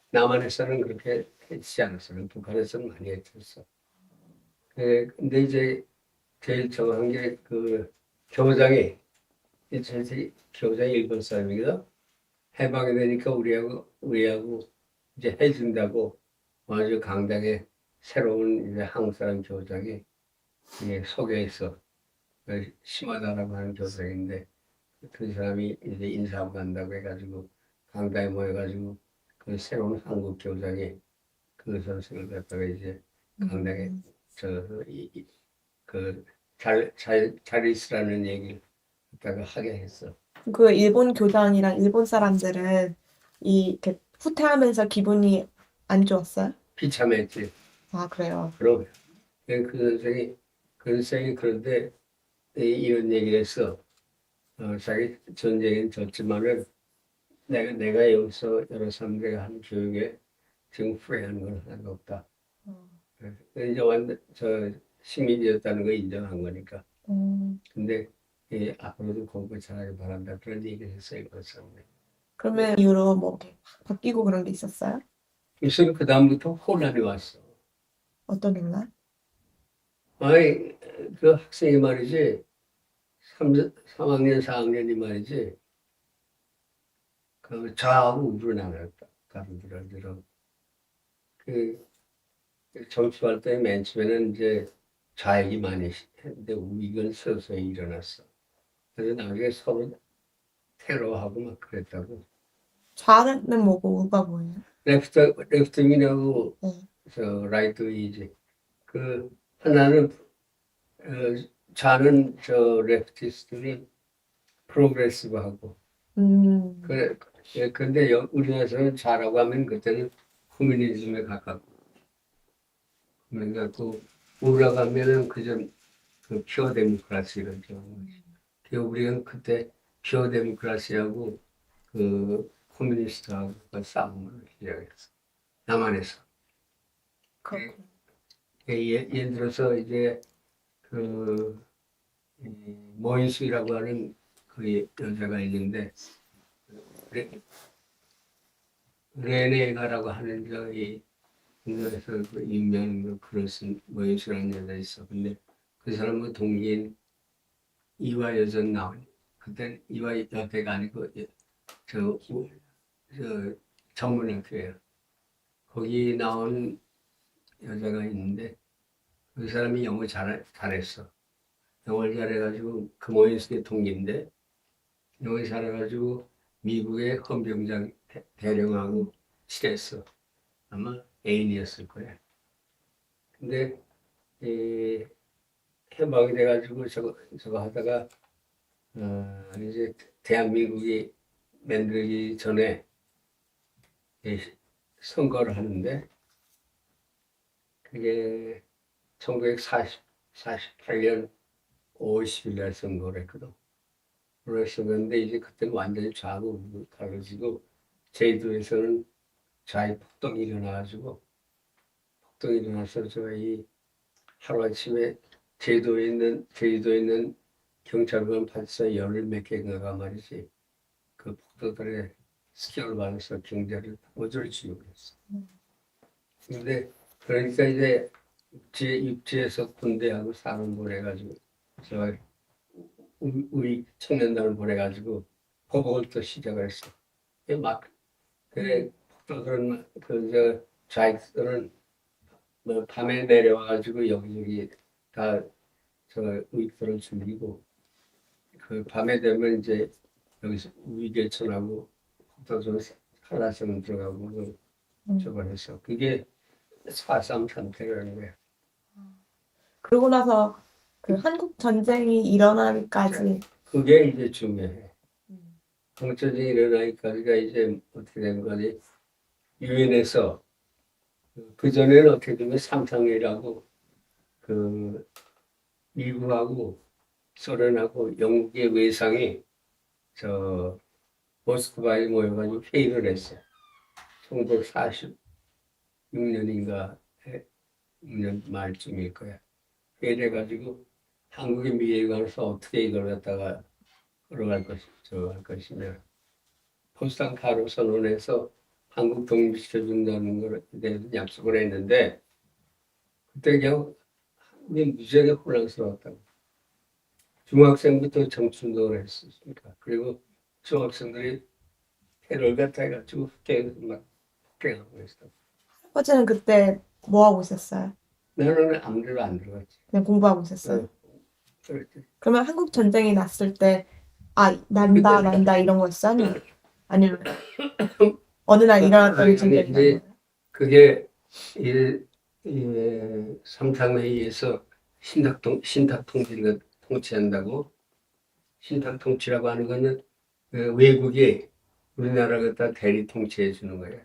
남한에서는 그렇게 했지 않았어. 북한에서는 많이 했었어. 근데 이제 제일 저거 한 게 그 교장이, 교장이 일본 사람이거든. 해방이 되니까 우리하고 이제 해준다고 아주 강당에 새로운 이제 한국 사람 교장이 소개했어. 그 시마다라고 하는 교장인데 그 사람이 이제 인사하고 간다고 해가지고 강당에 모여가지고 그 새로운 한국 교장이 그 선생을 갖다가 이제 강당에 잘 있으라는 얘기를 갖다가 하게 했어. 그 일본 교장이랑 일본 사람들은 이렇게 후퇴하면서 기분이 안 좋았어요? 비참했지. 아, 그래요. 그럼 그 선생이 그런데 이런 얘기를 했어. 자기 전쟁은 졌지만은 내가 여기서 여러 사람들이 한 교육에 지금 후회하는 건 하나도 없다. 이제 완전 식민지였다는 거 인정한 거니까. 근데 앞으로도 공부 잘하길 바란다. 그런 얘기를 했어요. 그 사람이. 그러면 이후로 뭐 이렇게 바뀌고 그런 게 있었어요? 그래서 그 다음부터 혼란이 왔어. 어떤 논란? 아니 그 학생이 말이지 3학년 4학년이 말이지 그 좌하고 우로 나눴다. 가르들어 그 정치할 때 맨 처음에는 이제 좌익이 많이 했는데 우익은 서서히 일어났어. 그래서 나중에 서로 테러하고 막 그랬다고. 좌는 뭐고 우가 뭐예요? 레프트윙하고 네. 라이트윙이지. 그 하나는 좌는 레프티스트들이 프로그레시브하고 그래. 근데 우리나라에서는 좌라고 하면 그때는 코뮤니즘에 가깝고 그러니까 또 우라고 하면은 그 피어 데모크라시 이런 거. 우리는 그때 피어 데모크라시하고 그 코뮤니스트하고 그 싸움을 시작했어. 남한에서. 그렇군요. 예를 들어서 이제 그 모인수이라고 하는 그 여자가 있는데 레네가라고 하는 저이 인도에서 그 유명한 글을 쓴 모인수라는 여자 있어. 근데 그 사람은 동기인 이화여전 나온 그때 이화여대가 아니고 저 전문학교예요. 거기 나온 여자가 있는데 그 사람이 영어 잘했어. 영어를 잘해가지고 그 모인수의 동기인데 영어 잘해가지고 미국의 헌병장 대령하고 친했어. 아마 애인이었을 거야. 근데 해방이 돼가지고 저거 하다가 이제 대한민국이 만들기 전에 선거를 하는데 그게 1948년 5월 10일 날 선거를 했거든. 그랬었는데 이제 그때는 완전히 좌우로 갈라지고 제주도에서는 좌익 폭동이 일어나가지고 폭동이 일어나서 저희 하루아침에 제주도에 있는 경찰관 발사 열을 몇 개가 말이지 그 폭도들의 스킬을 받아서 경제를 어쩔 수 없었어. 근데 그러니까 이제 육지에서 군대하고 사람 보내가지고 저 우리 청년단을 보내가지고 보복을 또 시작을 했어. 막 그래 폭도들은 그저 좌익들은 뭐 밤에 내려와가지고 여기저기 다 저 우익들을 죽이고 그 밤에 되면 이제 여기서 우익개천하고 폭도들 한라산 들어가고 저걸 했어. 그게 4.3 사태라는 거야. 그러고 나서 그 한국 전쟁이 일어나기까지 그게 이제 중요해. 한국 전쟁이 일어나기까지가 이제 어떻게 된 거니? 유엔에서 그 전에는 어떻게 보면 삼상회라고 그 미국하고 소련하고 영국의 외상이 저 모스크바에 모여가지고 회의를 했어. 1946년인가 6년 말쯤일 거야. 회의를 해가지고 한국의 미래에 관해서 어떻게 이걸 갖다가 걸어갈 할 것이며 포스탄 카로 선언해서 한국 독립시켜준다는 걸 대해서 약속을 했는데 그때 그냥 무지하게 혼란스러웠다고. 중학생부터 정춘동을 했으니까. 그리고 중학생들이 테러를 갖다 해가지고 막 폭행하고 했어. 아버지는 그때 뭐 하고 있었어요? 나는 아무래도 안 들어갔지. 그냥 공부하고 있었어요. 그렇지. 그러면 한국 전쟁이 났을 때 난다 이런 거였어요? 아니면 어느 날 일어났던 전쟁이 난 거예요? 그게 삼상회의에서 신탁 통치를 통치한다고. 신탁 통치라고 하는 거는 그 외국이 우리나라 갖다 대리 통치해 주는 거예요.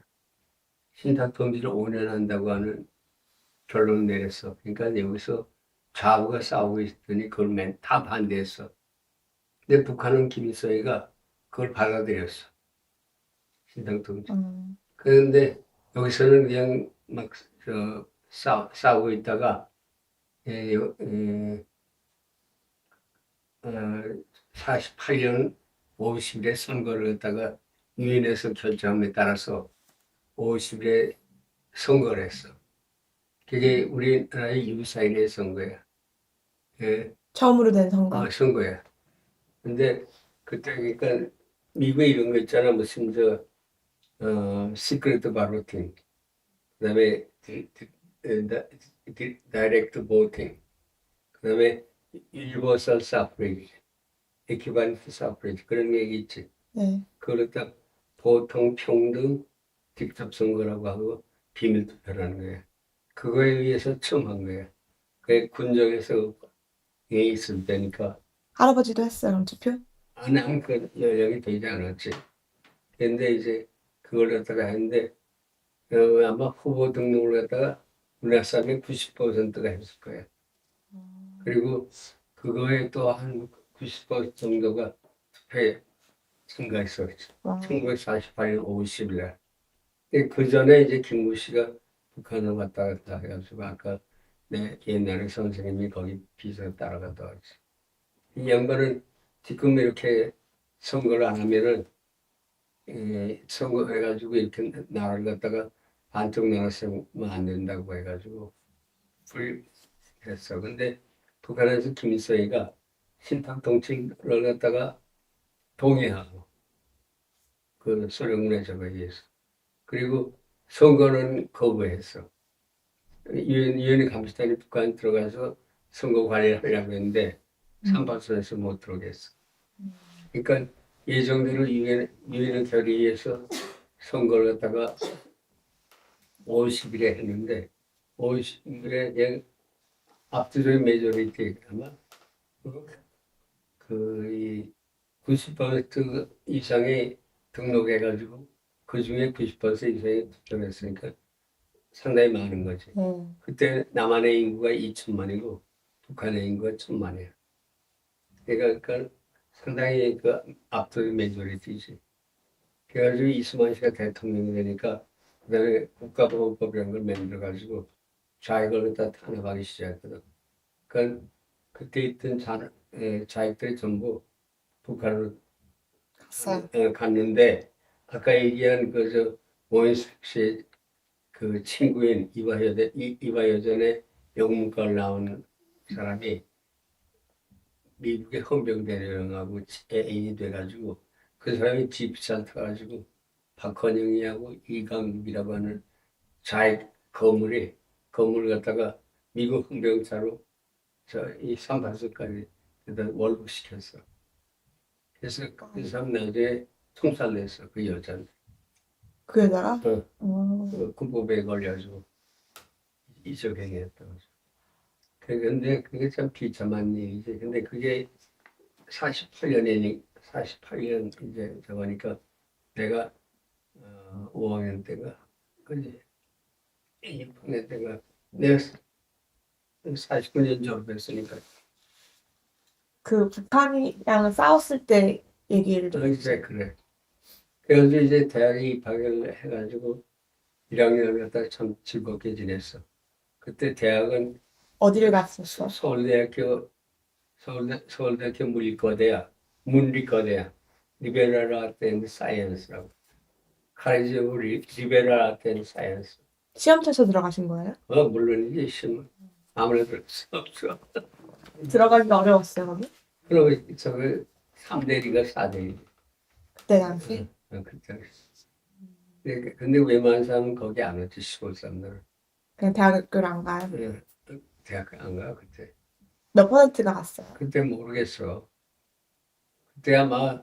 신탁 통치를 5년 한다고 하는 결론을 내렸어. 그러니까 여기서 좌우가 싸우고 있더니 그걸 다 반대했어. 근데 북한은 김일성이가 그걸 받아들였어. 신탁 통치. 그런데 여기서는 그냥 막 싸우고 있다가 48년 50일에 선거를 갖다가 유엔에서 결정함에 따라서 50일에 선거를 했어. 그게 우리나라의 유사인의 선거야. 예, 처음으로 된 선거. 선거야. 근데 그때 그러니까 미국에 이런 거 있잖아. 무슨 시크릿 발로팅, 그다음에 다이렉트 보팅, 그다음에 유니버설 사프레지, 에퀴발런트 사프레지 그런 얘기 있지. 네. 그걸 딱 보통 평등 직접 선거라고 하고 비밀 투표라는 거야. 그거에 의해서 처음 한 거야. 그게 군정에서 있을 때니까 할아버지도 했어요, 그럼 투표? 안 하면 그 여력이 되지 않았지. 근데 이제 그걸 갖다가 했는데 아마 후보 등록을 갖다가 우리나라 사람이 90%가 했을 거야. 그리고 그거에 또 한 90% 정도가 투표에 참가했었지. 와. 1948년 50일 날. 그 전에 이제 김구 씨가 북한을 왔다 갔다 해가지고 아까 내 옛날에 선생님이 거기 비서 따라갔다 왔지. 이 양반은 지금 이렇게 선거를 안 하면은 선거해가지고 이렇게 나라를 갖다가 반쪽 나라 세우면 안 된다고 해가지고 불했어. 근데 북한에서 김일성이가 신탁 통치를 갖다가 동의하고 그 소련군의 저거에 의해서 그리고 선거는 거부했어. 유엔 감시단이 북한 들어가서 선거 관리하려고 했는데 3파선에서 못 들어오겠어. 그러니까 예정대로 유엔의 결의에서 선거를 갖다가 50일에 했는데 50일에 그냥 압도적인 메조리티 아마 그 90% 이상이 등록해가지고 그 중에 90% 이상이 투표를 했으니까 상당히 많은 거지. 그때 남한의 인구가 2천만이고 북한의 인구가 1,000만이야. 그러니까 상당히 그 압도적인 메조리티지. 그래가지고 이스만 씨가 대통령이 되니까 그다음에 국가보건법이라는 걸 만들어가지고 좌익을 다 탄압하기 시작했거든. 그러니까 그때 있던 좌익들이 전부 북한으로 갔어요. 갔는데 아까 얘기한 그저 오인숙 씨의 그 친구인 이화여전의 영문과를 나온 사람이 미국의 헌병대령하고 애인이 돼가지고 그 사람이 집잘 타가지고 박헌영이하고 이강국이라고 하는 좌익 건물을 갖다가 미국 헌병차로 이 삼반선까지 월북시켰어. 그래서 그 사람 나중에 총살냈어. 그 여자는. 그 여자가? 그 군법에 걸려가지고 이적행위했다고. 근데 그게 참 비참한 일이지. 근데 그게 48년 이제 저거니까 내가 5학년 때가 그지 6학년 때가 내가 49년 졸업했으니까 그 북한이랑 싸웠을 때 얘기를 좀 이제 그래. 그래서 이제 대학에 입학을 해가지고 1학년을 갖다 참 즐겁게 지냈어. 그때 대학은 어디를 갔었어? 서울대학교 문리과대야. 리베럴 아트 앤드 사이언스라고. 카레지 오브 리베럴 아트 앤드 사이언스. 시험 쳐서 들어가신 거예요? 물론이지, 시험. 아무래도 그럴 수 없어. 들어가기가 어려웠어요, 거기? 그리고 저거 3대1인가 4대1. 그때 당시? 그때. 근데 웬만한 사람은 거기 안 왔지, 시골 사람들은. 그냥 대학교를 안 가요? 대학 안 가, 그때. 몇 퍼센트가 갔어요? 그때 모르겠어. 그때 아마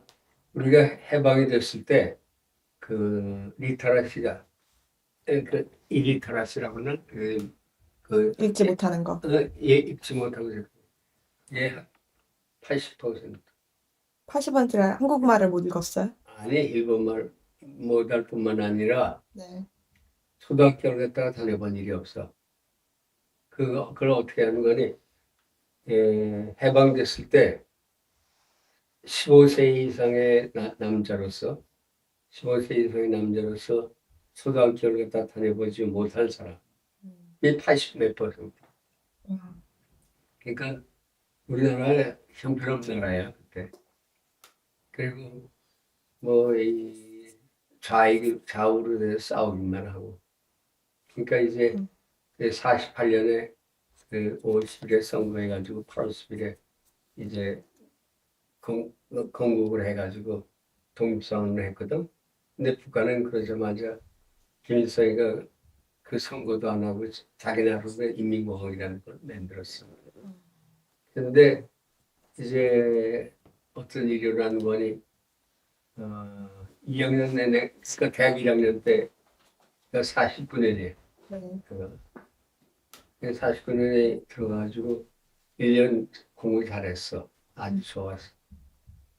우리가 해방이 됐을 때, 그, 리터러시가, 그, 일리터러시라고는, 읽지 못하는 거. 읽지 못하고, 예, 80%. 80%가 한국말을 못 읽었어요? 아니, 일본말 못할 뿐만 아니라, 네. 초등학교를 갔다가 다녀본 일이 없어. 그걸 어떻게 하는 거니? 해방됐을 때 15세 이상의 남자로서 15세 이상의 남자로서 초등학교를 갖다 다녀보지 못한 사람이 80몇 퍼센트. 그러니까 우리나라의 형편없는 나라야 그때. 그리고 뭐 이 좌우로 돼서 싸우기만 하고. 그러니까 이제 48년에 그 5월 10일에 선거해가지고 8월 10일에 이제 건국을 해가지고 독립선언을 했거든. 근데 북한은 그러자마자 김일성이가 그 선거도 안 하고 자기 나름의 인민공화국이라는 걸 만들었어. 근데 이제 어떤 일이 일어난 거니 2학년 내내 그러니까 대학 1학년 때 49년에 네. 49년에 들어가지고 1년 공부 잘했어. 아주 좋았어.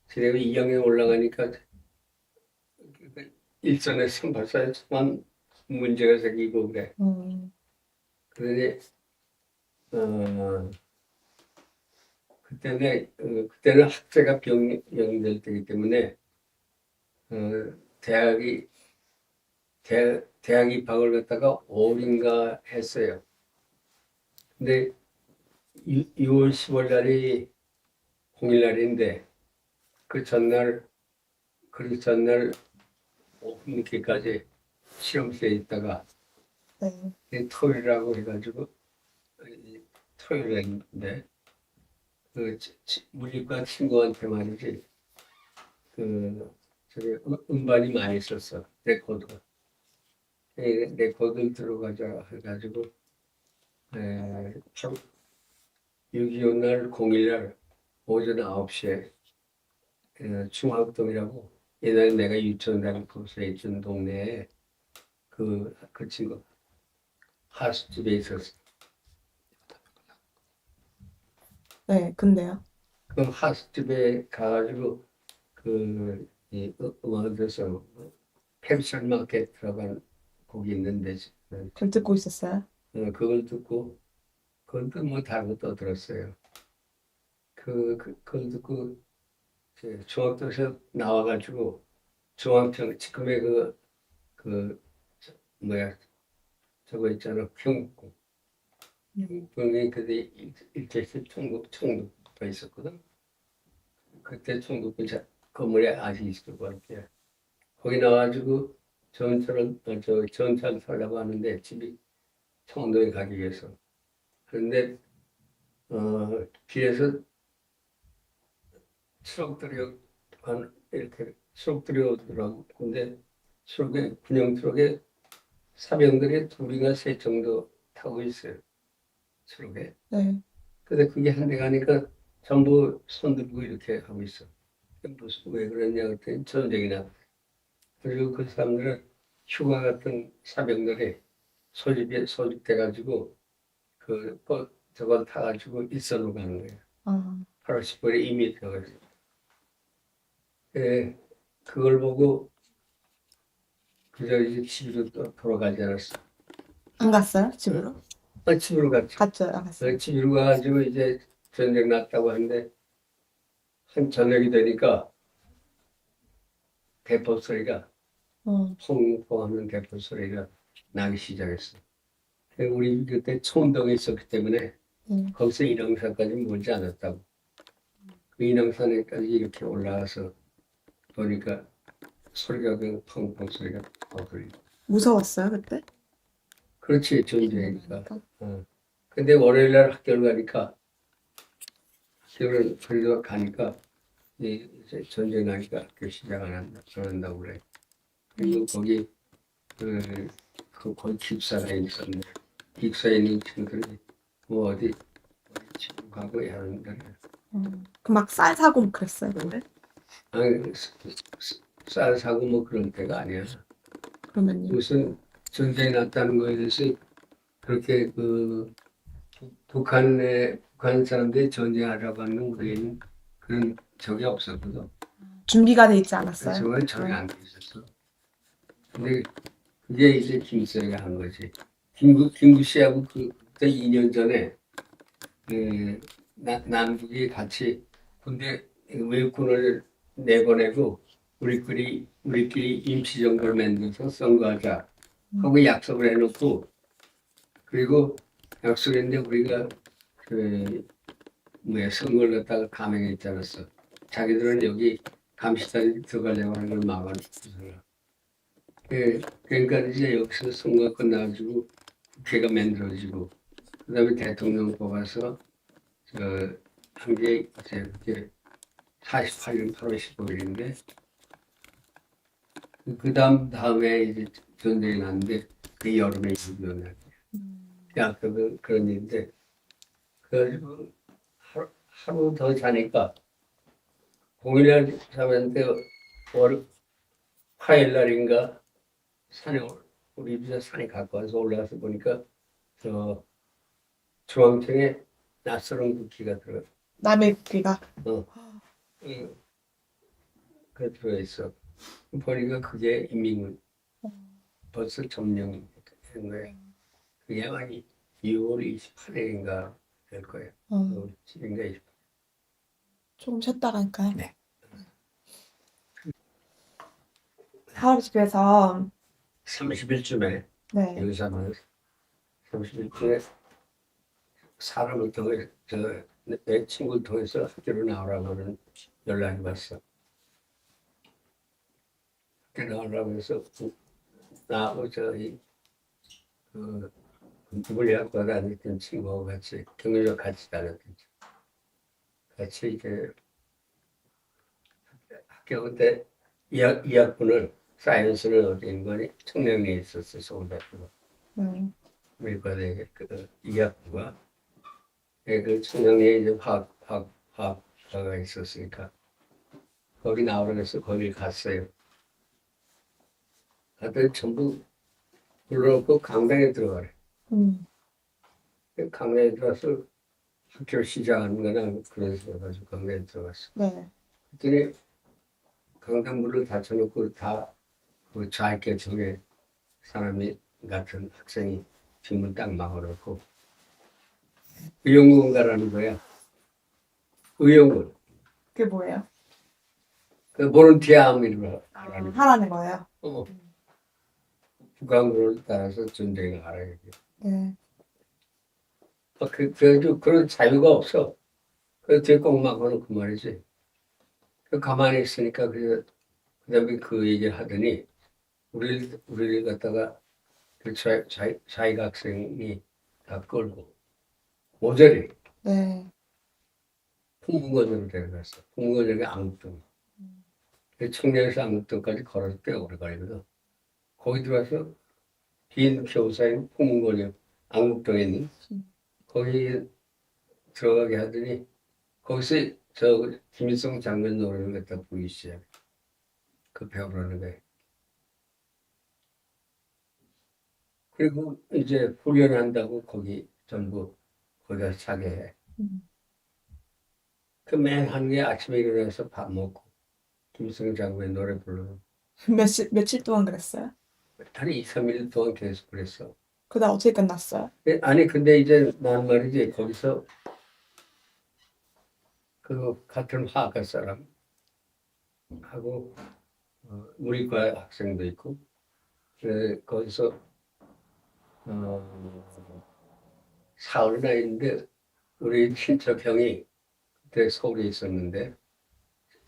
그리고 2학년 올라가니까 일선에 선발사에서만 문제가 생기고 그래. 그러니 그때는 학제가 병행될 때이기 때문에 대학 입학을 갖다가 5월인가 했어요. 근데 6월 10월 날이 공일날인데 그 전날 오후 늦게까지 실험실에 있다가 토요일이라고 해가지고 토요일인데 그 물리과 친구한테 말이지 저기 음반이 많이 있었어. 레코드가. 레코드 들어가자 해가지고 6.25 날 공일날 오전 9시에 중학동이라고 옛날에 내가 유치원다닐 곳에 있던 동네에 그 친구 하숙집에 있었어. 네, 근데요. 그 하숙집에 가가지고 이 음악에서 펜션 마켓 들어간 곡이 있는데 그걸 듣고 있었어요? 그걸 듣고 그건 뭐 다른 것도 들었어요. 그걸 듣고 중학교에서 나와가지고 중앙청 지금의 그 뭐야 저거 있잖아 경북. 경북이 그때 일제시 총독도 있었거든. 그때 총독부 건물에 아직 있을 것 같아. 거기 나와가지고 전철을 타려고 하는데 집이 청도에 가기 위해서. 그런데 길에서 트럭들이 이렇게 트럭들이 오더라고. 근데 군용 트럭에 사병들이 둘이가 셋 정도 타고 있어요. 트럭에. 네. 근데 그게 한 대 가니까 전부 손 들고 이렇게 하고 있어. 무슨 왜 그러냐 그랬더니 전쟁이 났대. 그리고 그 사람들은 휴가 같은 사병들이 소집돼가지고 저걸 타가지고 일선으로 가는 거예요. 8월 10일에 이미 되어가지고. 그걸 보고 그저 이제 집으로 또 돌아가지 않았어. 안 갔어요? 집으로? 집으로 갔죠. 갔죠. 안 갔어요. 집으로 가가지고 이제 전쟁 났다고 하는데 한 저녁이 되니까 대포 소리가 펑펑하는 대포 소리가 나기 시작했어. 우리 그때 총동에 있었기 때문에 거기서 인왕산까지 멀지 않았다고. 그 인왕산에까지 이렇게 올라와서 보니까 소리가 그 펑펑 소리가 들리고. 무서웠어요 그때? 그렇지 전쟁이니까. 근데 월요일날 학교를 가니까 이제 전쟁 나니까 학교 시작 안 한다고 그래. 그리고 거기 거기 기숙사가 있었네. 기숙사에 있는 친구들이 뭐 어디 집으로 가고 하는데 그 막 쌀 사고 그랬어요 근데? 아니 쌀 사고 뭐 그런 때가 아니야. 그러면요? 무슨 전쟁이 났다는 거에 대해서 그렇게 북한 사람들이 전쟁하려고 하는 우리에는 그런 적이 없었거든. 준비가 돼 있지 않았어요? 그래서 전혀 안 돼 있었어. 근데 그게 이제 김수희가 한 거지. 김구 씨하고 그때 2년 전에 남북이 같이 군대 외국군을 내보내고 우리끼리 임시정부를 만들어서 선거하자 하고 약속을 해놓고 그리고 약속했는데 우리가 선거를 갖다가 감행했지 않았어. 자기들은 여기 감시단에 들어가려고 하는 걸 막아놓고서. 그러니까 이제 여기서 선거가 끝나가지고 국회가 만들어지고 그다음에 대통령 뽑아서 한 게 이제 48년 8월 15일인데 다음에 이제 전쟁이 났는데 그 여름에 일어났어요. 그런 일인데 그래가지고 하루 더 자니까 공일날 자는데 화요일 날인가 우리 집에 산에 가까워서 올라가서 보니까 중앙청에 낯설은 국기가 들어. 남의 귀가. 그 들어있어. 보니까 그게 인민군 벌써 점령된 거예요. 그게 아마 2월 28일인가 될 거예요. 7일인가 28일. 조금 쉬었다 갈까요? 네. 할아버지께서 30일쯤에 네. 여기서는 30일쯤에 사람을 통해 내 친구를 통해서 학교로 나오라고 하는 연락이 왔어. 학교 나오라고 해서 나하고 물리학과 다녔던 친구하고 같이 경유로 같이 다녔던 친구. 같이 이제 학교 그때 2학분을 사이언스를 어딘 거니 청량리에 있었어. 서울대학교. 물리과대 2학부가 그 청량리에 이제 화학과가 있었으니까 거기 나오라고 해서 거기 갔어요. 갔더니 전부 불러놓고 강당에 들어가래. 강당에 들어가서 학교를 시작하는 거나 그런 식으로 가지고 강당에 들어갔어. 네. 그랬더니 강당 문을 닫혀놓고 다 그 좌익계 쪽에 사람이 같은 학생이 뒷문 딱 막아놓고 의용군 가라는 거야. 의용군. 그게 뭐예요? 그 보런티아 아미로 하라는 거야. 하라는 거예요. 국왕으로 따라서 전쟁을 하라 이게. 네. 그래도 그런 자유가 없어. 그래서 뒤에 꼭막 하는 그 말이지. 그 가만히 있으니까 그다음에 그 얘기를 하더니 우리를 갖다가 그 자기가 학생이 다 끌고 모조리 네. 풍문고장으로 데려갔어. 풍문고장이 안국동. 청량에서 안국동까지 걸어서 꽤 오래 걸리거든. 거기 들어와서 긴 겨우사인 풍문고장 안국동에 있는 거기 들어가게 하더니 거기서 저 김일성 장면 노래를 갖다 부르기 시작해. 그 배우라는 거예요. 그리고 이제 훈련한다고 거기 전부 거기가 자게 해. 그 맨 한 게 아침에 일어나서 밥 먹고 김일성 장군의 노래 부르고 며칠 동안 그랬어요? 한 2, 3일 동안 계속 그랬어. 그다음 어떻게 끝났어요? 아니 근데 이제 난 말이지 거기서 그 같은 화학과 사람 하고 우리과 학생도 있고 거기서 사흘이나 있는데 우리 친척 형이 그때 서울에 있었는데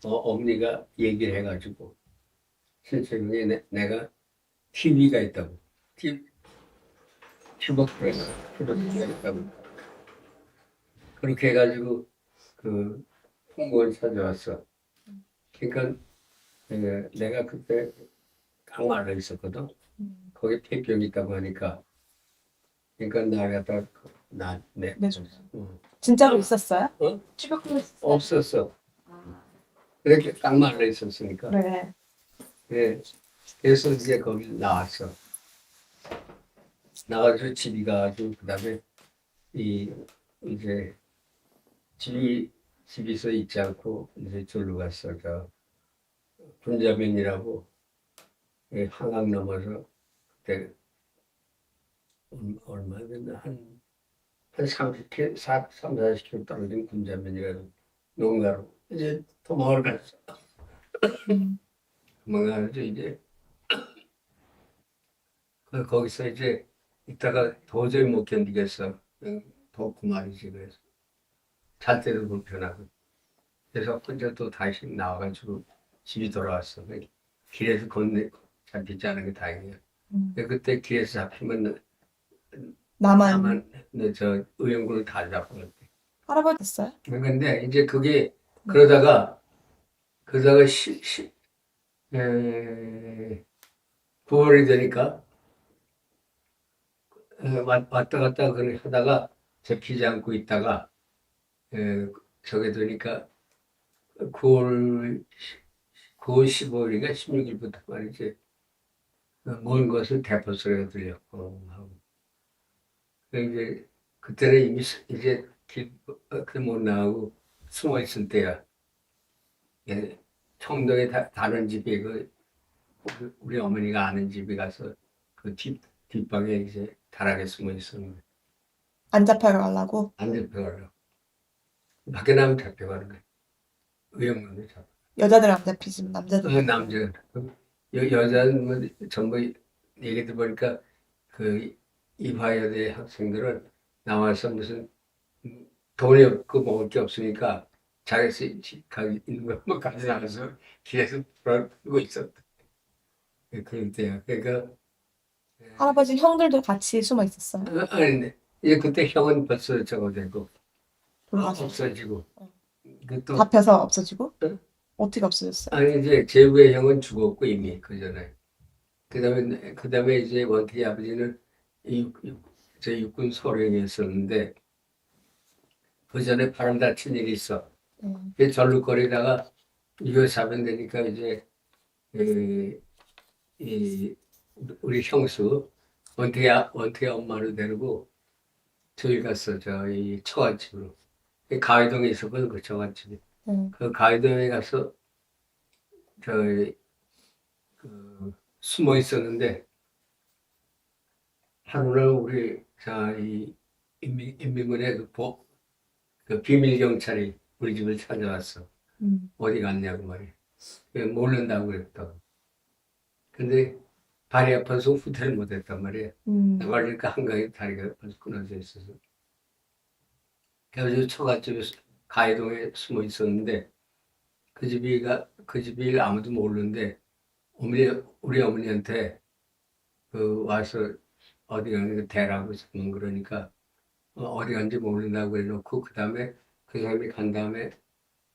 어머니가 얘기를 해가지고 친척 형이 내가 TV가 있다고 튜버클래스가 있다고 그렇게 해가지고 그 풍무원 찾아왔어. 그러니까 내가 그때 강화를 있었거든. 거기 폐병이 있다고 하니까 그러니까 나 갖다 네. 진짜로 있었어요? 어? 튜버클로스. 없었어. 그렇게 깡말려 있었으니까. 네. 예. 그래서 이제 거기 나왔어. 나가서 집이 가가지고 그다음에 이제 집에서 있지 않고 이제 절로 갔어. 저 분자면이라고 한강 넘어서 그때 얼마 됐나 한 30km, 40km 떨어진 분자면이라는 농가로 이제 도망을 갔어. 도망가서 이제 거기서 이제 있다가 도저히 못 견디겠어. 덥고 말이지. 그래서 잘 때도 불편하고. 그래서 혼자 또 다시 나와가지고 집이 돌아왔어. 길에서 잡히지 않은 게 다행이야. 그때 길에서 잡히면 나만 저 의용군을 다 잡고. 할아버지 됐어요? 근데 이제 그게 그러다가 9월이 되니까 왔다 갔다 하다가 잡히지 않고 있다가 저게 되니까 9월 15일인가 16일부터 말이지 먼 것을 대포 소리가 들렸고 하고 이제 그때는 이미 이제 못 나가고 숨어 있을 때야. 청동에 다른 집에 우리 어머니가 아는 집에 가서 그 뒷방에 이제 다락에 숨어 있었는데 안 잡혀가려고? 안 잡혀가려고. 밖에 나면 잡혀가는 거야. 의형문에 잡혀. 여자들 안 잡히지만 남자들. 남자. 여자는 뭐 전부 얘기 들어보니까 그 이화여대 학생들은 나와서 무슨 돈이 없고 먹을 게 없으니까 자기서 가기 있는 거 뭐 가져나가서 길에서 돌아다니고 있었다. 그럴 때야. 그러니까 할아버지 형들도 같이 숨어 있었어요? 아니 이제 그때 형은 벌써 저거 되고 돌아가서 없어지고 그또 잡혀서 없어지고? 응? 어떻게 없어졌어요? 아니 이제 제부의 형은 죽었고 이미 그 전에 그다음에 이제 원태희 아버지는 저 육군 소령이었었는데 그 전에 바람 다친 일이 있어. 그 절룩거리다가 이거 잡으면 되니까 이제 우리 형수 원태희 엄마를 데리고 저기 갔어. 저희 처갓집으로. 가회동에 있었거든 그 처갓집이. 그 가회동에 가서 숨어 있었는데 하루는 우리 이 인민군의 그 비밀 경찰이 우리 집을 찾아왔어. 어디 갔냐고 말이야. 모른다고 그랬다고. 근데 발이 아파서 후퇴를 못했단 말이에요. 음. 그러니까 한강에 다리가 벌써 끊어져 있어서. 그래서 처갓집에 가해동에 숨어 있었는데 그 집이 아무도 모르는데 우리 어머니한테 그 와서 어디 가는 대라고 있으면 그러니까 어디 간지 모른다고 해놓고 그다음에 그 사람이 간 다음에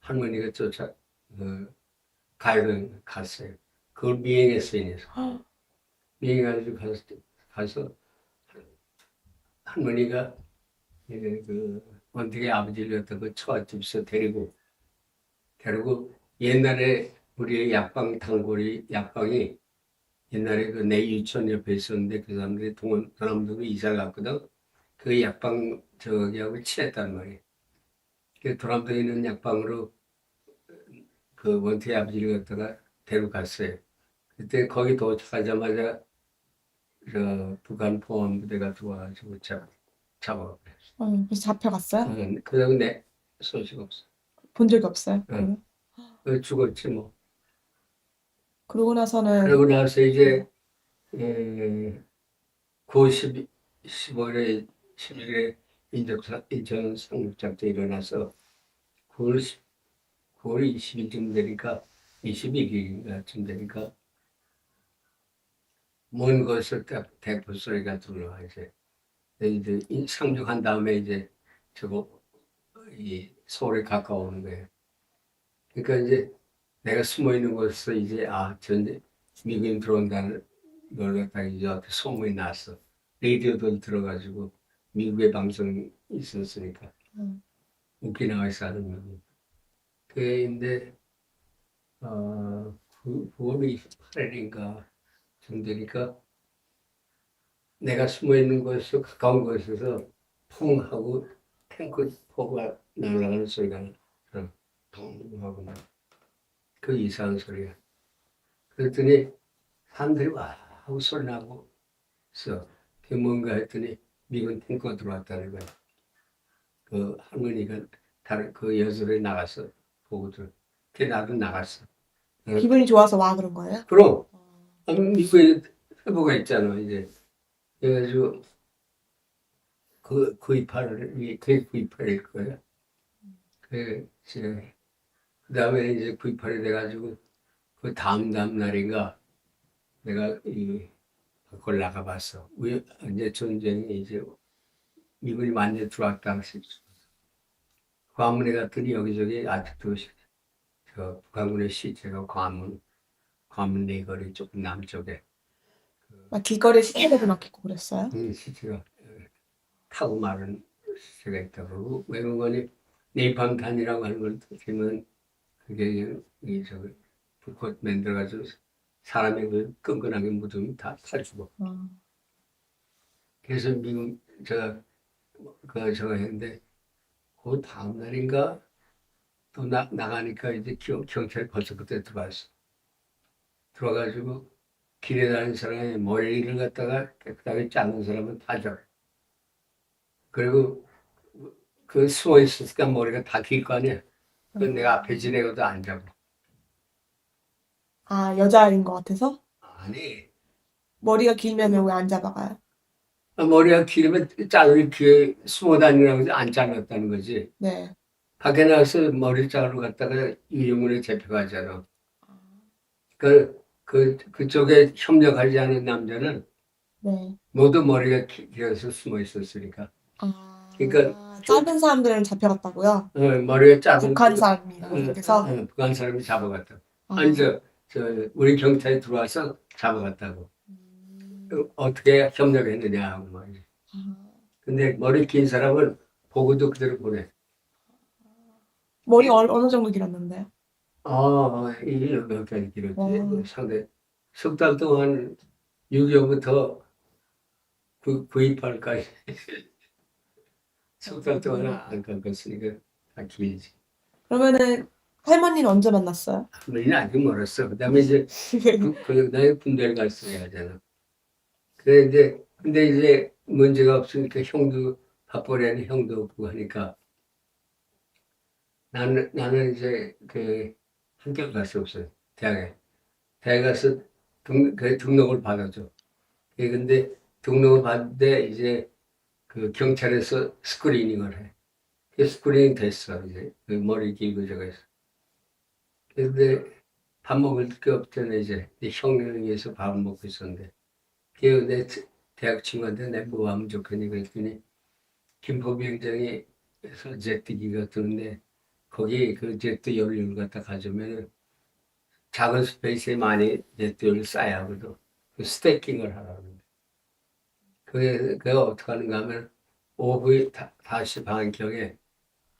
할머니가 쫓아 가해동 갔어요. 그걸 미행했어요. 그래서. 미행해가지고 가서 할머니가 그 원택의 아버지를 갖다 그 처갓집에서 데리고 옛날에 우리 약방 단골이 약방이 옛날에 그 내 유치원 옆에 있었는데 그 사람들이 도남동에 이사 갔거든. 그 약방 저기하고 친했단 말이에요. 그 도남동에 있는 약방으로 그 원태의 아버지를 갖다가 데려갔어요. 그때 거기 도착하자마자 저 북한 보안부대가 들어와가지고 잡아갔어요. 그래서 잡혀갔어요? 그다음에 내 소식 없어. 본 적이 없어요? 응. 죽었지 뭐. 그러고 나서는 그러고 나서 이제 9월 15일에 11일에 인천 상륙작전이 일어나서 9월 20일쯤 되니까 21일쯤 되니까 먼 곳에서 대포 소리가 들려와 이제 상륙한 다음에 이제 이 서울에 가까워오는 거예요. 그러니까 이제 내가 숨어 있는 곳에서 이제 미국인 들어온다는 걸 갖다가 이제 소문이 났어. 라디오도 들어가지고 미국의 방송이 있었으니까 오키나와에서 하는 거니. 근데 9월 28일인가 좀 되니까 내가 숨어 있는 곳에서 가까운 곳에서 퐁 하고 탱크 포가 날아가는 소리가 나. 퐁 하고 그 이상한 소리야. 그랬더니 사람들이 와 하고 소리 나고 있어. 그게 뭔가 했더니 미군 탱크가 들어왔다는 거야. 그 할머니가 다른 그 여설에 나가서 보고들. 그 나도 나갔어. 기분이 좋아서 와 그런 거예요? 그럼 미국에 회보가 있잖아 이제. 그래가지고 그게 928일 거야. 그 다음에 이제 928이 돼가지고 그 다음 날인가 내가 그걸 나가봤어. 이제 전쟁이 이제 미군이 완전히 들어왔다. 관문에 갔더니 여기저기 아직도 북한군의 시체가 관문 내거리 조금 남쪽에 막 길거리에 시체들도 막 있고 그랬어요? 시체가 타고 마른 시체가 있다고. 그러고 외국원이 네이팜탄이라고 하는 걸 들으면 그게 불꽃 만들어가지고 사람의 그 끈끈하게 묻으면 다 죽어. 그래서 미국 저거 했는데 그 다음 날인가 또 나가니까 이제 경찰이 벌써 그때 들어왔어. 들어와가지고 길에 다니는 사람이 머리를 갖다가 깨끗하게 자른 사람은 다 잡아. 그리고 그 숨어 있으니까 머리가 다 길 거 아니야. 그 내가 앞에 지내고도 안 잡아. 아, 여자인 것 같아서? 아니 머리가 길면 왜 안 잡아가요? 머리가 길면 자를 귀에 숨어 다니라고 해서 안 잘랐다는 거지. 네. 밖에 나가서 머리 자르러 갔다가 유령문에 잡혀가잖아. 그쪽에 협력하지 않은 남자는 네. 모두 머리가 길어서 숨어 있었으니까. 아, 그러니까 짧은 사람들은 잡혀갔다고요? 머리가 작은 북한 사람이나 그래서? 북한 사람이 잡아갔다. 아. 아니 우리 경찰이 들어와서 잡아갔다고. 어떻게 협력했느냐 하고 말이지. 근데 머리 긴 사람은 보고도 그대로 보내. 머리 어느 정도 길었는데요? 이게 여기까지 길었지. 와. 상대 석 달 동안 6.25부터 9.28까지 석 달 동안 안 깎았으니까 다 길지. 그러면은 할머니는 언제 만났어요? 할머니는 아직 멀었어. 그 다음에 이제 그다음에 군대를 갔어야 하잖아. 근데 이제 문제가 없으니까 형도 밥벌이하는 형도 없고 하니까 나는 이제 그 한결 갈 수 없어요. 대학에 가서 등록을 받아줘. 근데 등록을 받는데 이제 그 경찰에서 스크리닝을 해. 스크리닝 됐어, 이제. 그 머리 길고 저거 해서. 근데 밥 먹을 게 없잖아, 이제. 형님에서 밥 먹고 있었는데. 내 대학 친구한테 내가 뭐 하면 좋겠니? 그랬더니 김포 비행장에서 제트기가 뜨는데 거기 그 제트 연료를 갖다 가져오면 작은 스페이스에 많이 제트를 쌓아야 하거든. 그 스태킹을 하라는 그게 어떻게 하는가 하면 오후에 다시 반경에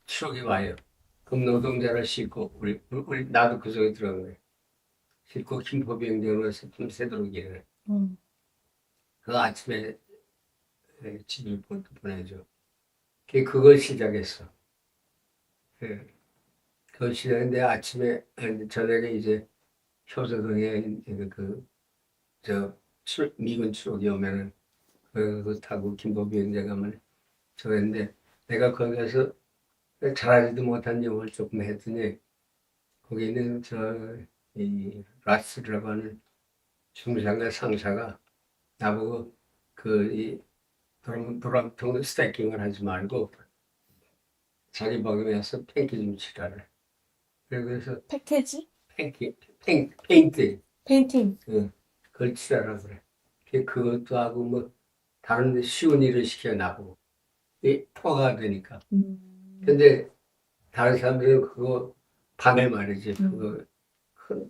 추억이 와요. 그럼 노동자를 싣고 우리 나도 그 속에 들어간 거예요. 싣고 김포 비행장으로 해서 밤새도록 일을. 그 아침에 집을 보내줘. 그걸 시작했어. 예. 그걸 시작했는데 아침에 아니, 저녁에 이제 효소동에 미군 추록이 오면은 그거 타고 김포 비행장 가면 저랬는데 내가 거기 가서 잘하지도 못한 영어를 조금 했더니 거기는 이 라스라고 하는 중상과 상사가 나보고 이 도랑통 스태킹을 하지 말고 자기 먹으면서 펜키 좀 칠하래. 그래서 패키지? 페인트 페인팅. 그걸 칠하라 그래. 그것도 하고 뭐 다른 데 쉬운 일을 시켜 나보고 통화가 되니까. 근데 다른 사람들은 그거 밤에 말이지 그거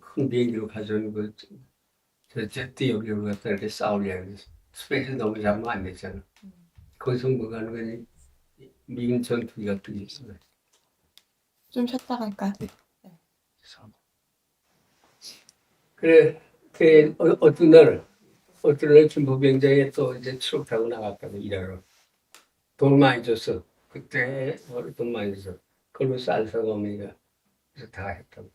큰 비행기로 가져오는 저 제트 연료를 갖다 이렇게 쌓으려고 스페이스 너무 잡으면 안 되잖아. 거기서 뭐가 하는 거니 미군 전투기 같은 게 있어. 좀 쉬었다 갈까요? 그래, 어떤 날 김포 비행장에 또 이제 추록 타고 나갔다고 일하러. 돈 많이 줬어. 그때 돈 많이 줬어. 그걸로 쌀 사고 어머니가 그래서 다 했다고.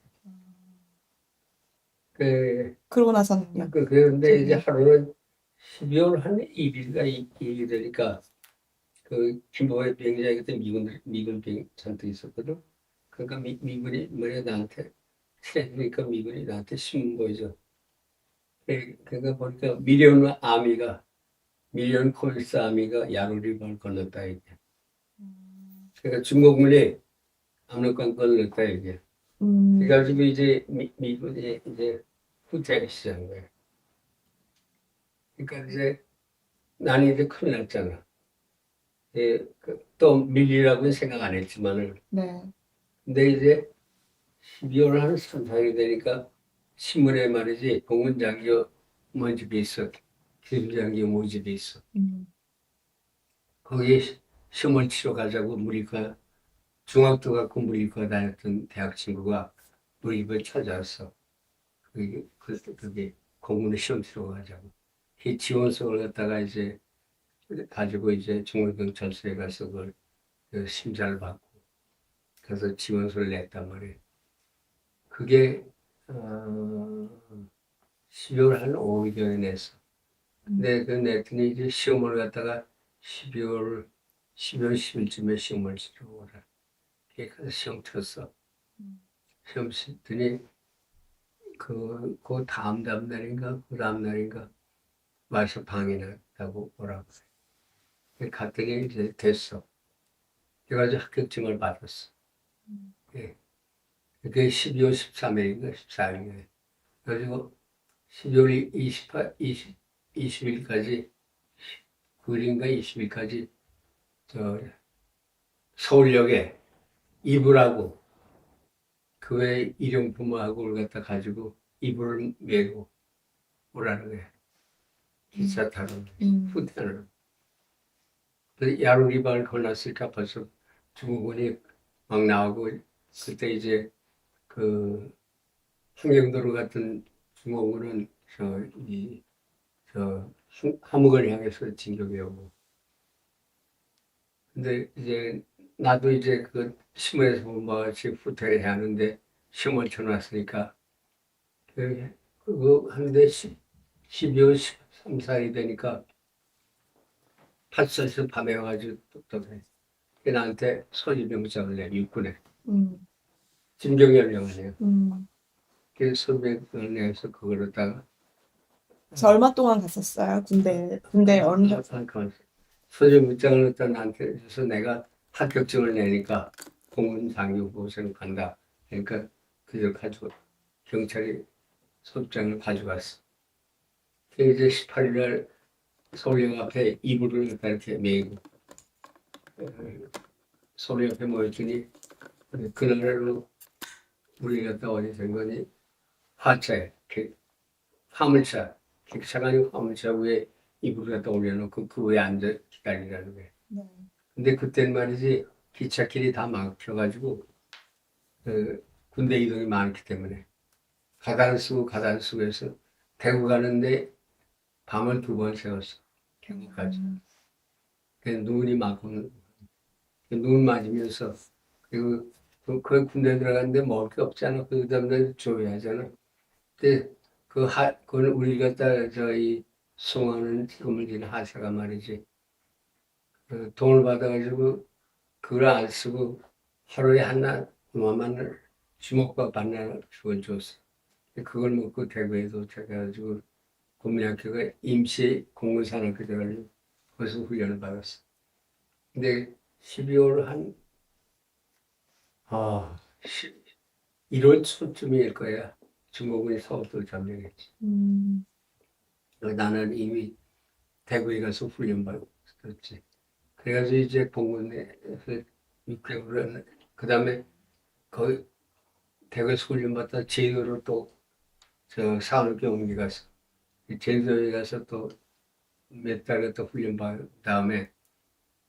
그러고 나서는요? 그런데 이제 하루는 12월 한 1일가 2일 되니까 그 김포의 비행장에 그때 미군 비행 잔뜩 있었거든. 그러니까 미군이 뭐냐 나한테 그러니까 미군이 나한테 신문 보여줘. 그러니까 보니까 미리언 코일스 아미가 야로리발 건넜다 이게. 그러니까 중국군이 압록강 건넜다 이게. 그래가지고 이제 미군이 이제 후퇴하기 시작한 거예요. 그러니까 이제 나는 이제 큰일 났잖아. 또 밀리라고는 생각 안 했지만은. 네. 근데 이제 12월 한 3, 4일 되니까 신문에 말이지 공군장교 모집이 있어. 기술장교 모집이 있어. 거기에 시험을 치러 가자고 중학도 갖고 무리과 다녔던 대학 친구가 우리 집에 찾아왔어. 그게 공군에 시험 치러 가자고. 그 지원서를 갖다가 이제 가지고 이제 중앙경찰서에 가서 그걸 심사를 받고 그래서 지원서를 냈단 말이에요. 그게 12월 한 5일경에 냈어. 근데 그 냈더니 이제 시험을 갖다가 12월 10일쯤에 시험을 치러 오라. 그래서 시험 쳤어. 시험 치더니 그 다음 날인가 그 다음 날인가 와서 방해 났다고 오라고. 갔더니 이제 됐어. 그래가지고 합격증을 받았어. 예. 그게 12월 13일인가 14일인가. 그래가지고 12월 20일까지 9일인가 20일까지 서울역에 이불하고 그 외에 일용품하고 를 갖다 가지고 이불을 메고 오라는 거야. 기차 타러 후퇴를. 야로리발 건넜으니까 벌써 중국군이 막 나오고 그때 이제 그 충경도로 같은 중공군은 함흥을 향해서 진격해 오고. 근데 이제 나도 이제 그 신문에서 보면 뭐 지금 후퇴를 해야 하는데 시험을 쳐놨으니까 그거 하는데 12월 13, 14일이 되니까 파출소에서 밤에 와가지고 똑똑해. 나한테 소지병장을 내 육군에. 진경연령 아니에요. 그래서 소지병을 내서 그걸 갖다가 그래서 얼마 동안 갔었어요? 군대 어느 정도? 잠깐 소집장을 일단 나한테 줘서 내가 합격증을 내니까 공군 장교부에서 간다. 그러니까 그걸 가지고 경찰이 소집장을 가져갔어. 이제 18일 날 서울역 앞에 이불을 갖다 이렇게 메고 서울역 앞에 모였더니 그날로 우리 갔다 어디 된 거니 하차에 화물차 기차가 아니고 화물차 위에 이불을 갖다 올려놓고 그 위에 앉아 기다리라는 거예요. 네. 근데 그때는 말이지 기차길이 다 막혀가지고 군대 이동이 많기 때문에 가단 쓰고 해서 대구 가는데 밤을 2번 새웠어. 경기까지. 눈이 맞고 눈 맞으면서 그리고 그 군대 들어갔는데 먹을 게 없잖아. 그 다음에 조회하잖아. 근데 그건 우리 갖다 저희 송하는 지금을 지는 하사가 말이지. 돈을 받아가지고 그걸 안 쓰고 하루에 하나 그만한 주먹밥 하나 주워 줬어. 그걸 먹고 대구에 도착해가지고 국민학교가 임시 공군산학교 돼가지고 거기서 훈련을 받았어. 근데 12월 한 1월 초쯤일 거야. 중공군이 서울도 점령했지. 나는 이미 대구에 가서 훈련 받았지. 그래가지고 이제 공군에서 6개월을 그 다음에 거기 대구에서 훈련 받다 제주도로 또 저 산업계 옮겨가서 제주도에 가서 또 몇 달을 또 훈련 받은 다음에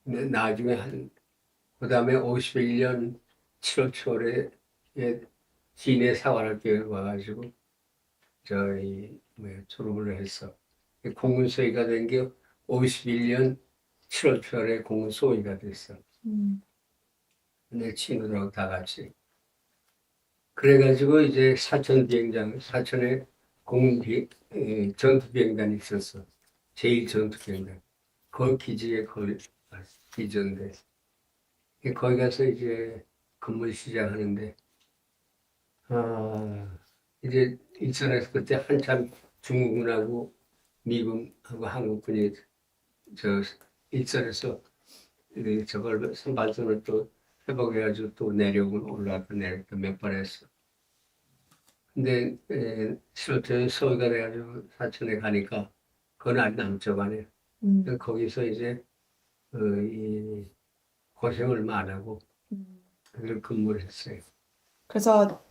나중에 그 다음에 51년 7월 초에 진해 사관학교에 와가지고 저희 졸업을 했어. 공군소위가 된 게 51년 7월 초에 공군소위가 됐어. 내 친구들하고 다 같이. 그래가지고 이제 사천에 전투비행단이 있었어. 제1전투비행단. 그 기지에 거기 기전돼. 거기 가서 이제 근무 시작하는데, 이제 일선에서 그때 한참 중국군하고 미군하고 한국군이 저 일선에서 저걸 선발선을 또 회복해가지고 또 내려오고 올라갔다 내렸다 몇 번 했어. 근데 실제 서울가 돼가지고 사천에 가니까 그건 아직 남쪽 아니에요. 거기서 이제 이 고생을 얼마 안 하고 그걸 근무를 했어요. 그래서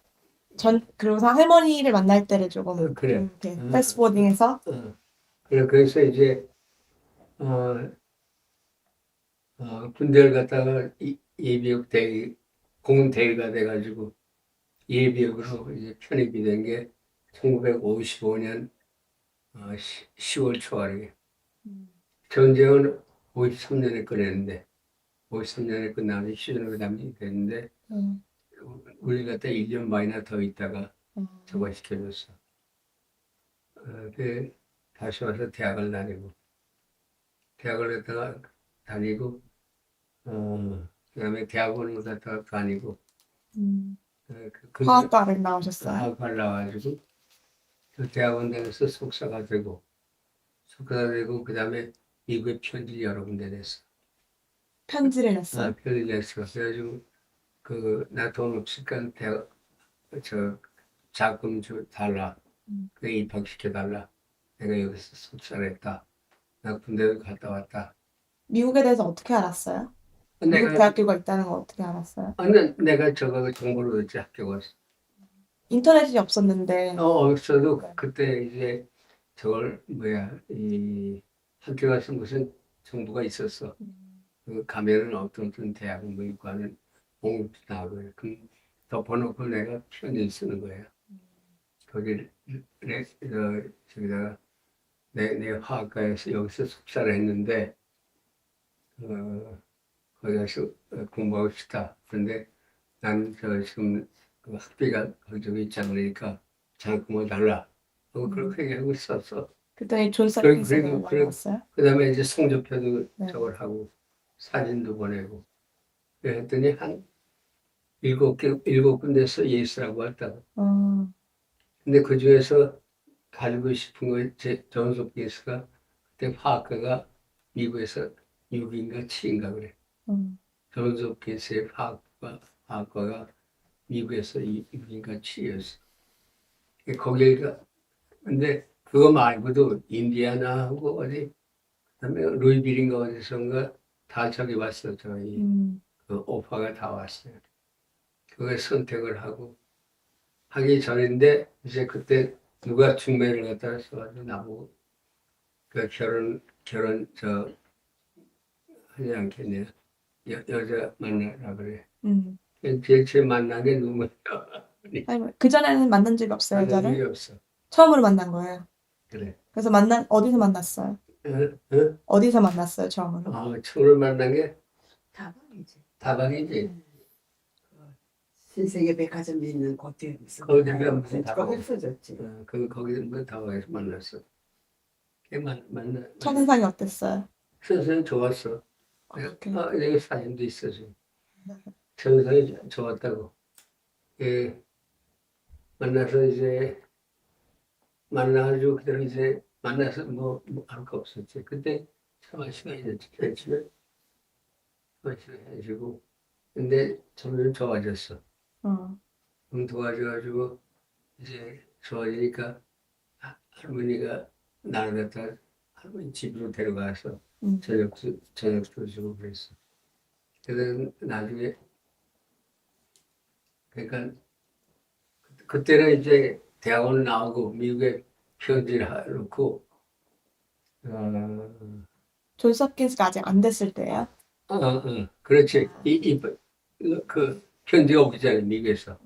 그러고서 할머니를 만날 때를 조금 그래. 좀 이렇게 패스트보딩해서 그래서 이제 군대를 갔다가 예비역 공군 대위가 돼가지고 예비역으로 이제 편입이 된 게 1955년 10월 초월에 전쟁은 53년에 끝냈는데 53년에 끝나면 휴전으로 담이 됐는데 우리 갔다 1년 반이나 더 있다가 저거 시켜줬어. 다시 와서 대학을 갔다가 다니고 그다음에 대학원을 갔다가 다니고 화학과를 나오셨어요. 화학과를 나와가지고 그 대학원 다녀서 석사가 되고 그다음에 미국에 편지 여러 군데 냈어. 편지를 냈어요. 편지 냈어. 그래가지고 나 돈 없으니까 저 자금 달라. 그 입학시켜 달라. 내가 여기서 석사를 했다. 나 군대도 갔다 왔다. 미국에 대해서 어떻게 알았어요? 미국 대학교가 있다는 거 어떻게 알았어요? 내가 저거 정보를 얻지 학교 가서. 인터넷이 없었는데 없어도 그때 이제 저걸 이 학교 가서 무슨 정보가 있었어. 가면은 어떤 대학을 뭐 있고 하는 공부도 나오고 그럼 덮어놓고 내가 편지 쓰는 거예요. 거기를 저기다가 내 화학과에서 여기서 석사를 했는데 거기 가서 공부하고 싶다. 그런데 난 지금 학비가 저기 있지 않으니까 장학금을 달라. 그렇게 얘기하고 있었어. 그랬더니 존 그리고 사이먼스가 만났어요. 그다음에 이제 성적표도 네. 저걸 하고 사진도 보내고 그랬더니 한 7군데서 예스라고 왔다고. 근데 그 중에서 가지고 싶은 거, 존스 홉킨스가 그때 화학과가 미국에서 6인가 7인가 그래. 존스 홉킨스의 화학과가 미국에서 6인가 7이었어. 거기가, 근데 그거 말고도 인디애나하고 어디, 그다음에 루이빌인가 어디선가 다 저기 왔어. 저희 그 오파가 다 왔어요. 그걸 선택을 하기 전인데 이제 그때 누가 중매를 갖다가 써가지고 나보고 그 결혼 하지 않겠냐. 여자 만나라 그래. 제일 처음 만난 게 누구야? 아니, 그전에는 만난 적이 없어요, 만난 적이 여자를? 없어. 처음으로 만난 거예요. 그래. 그래서 어디서 만났어요? 응? 어디서 만났어요, 처음으로? 처음으로 만난 게 다방이지. 다방이지. 신세계 백화점에 있는 곳에 무슨 거기가 무슨 다방? 거기서 줬지. 거기 뭐 다방에서 만났어. 걔 만나. 첫 인상이 어땠어요? 선생님 좋았어. 어떻게? 여기 사진도 있어 지금. 선생이 좋았다고. 예, 만나서 이제 만나가지고 그대로 이제 만나서 뭐 할 거 없었지. 그때 샤워 시간이 됐지만 샤워 시간 해주고. 근데 점점 좋아졌어. 도와줘가지고 이제 좋아지니까 할머니가 나를 갖다 할머니 집으로 데려가서 저녁도 주고 그랬어. 그래서 나중에 그러니까 그때는 이제 대학원 나오고 미국에 편지를 해놓고 존스 홉킨스가 아직 안 됐을 때예요? 그렇지. 그 편지 오기 전에 미국에서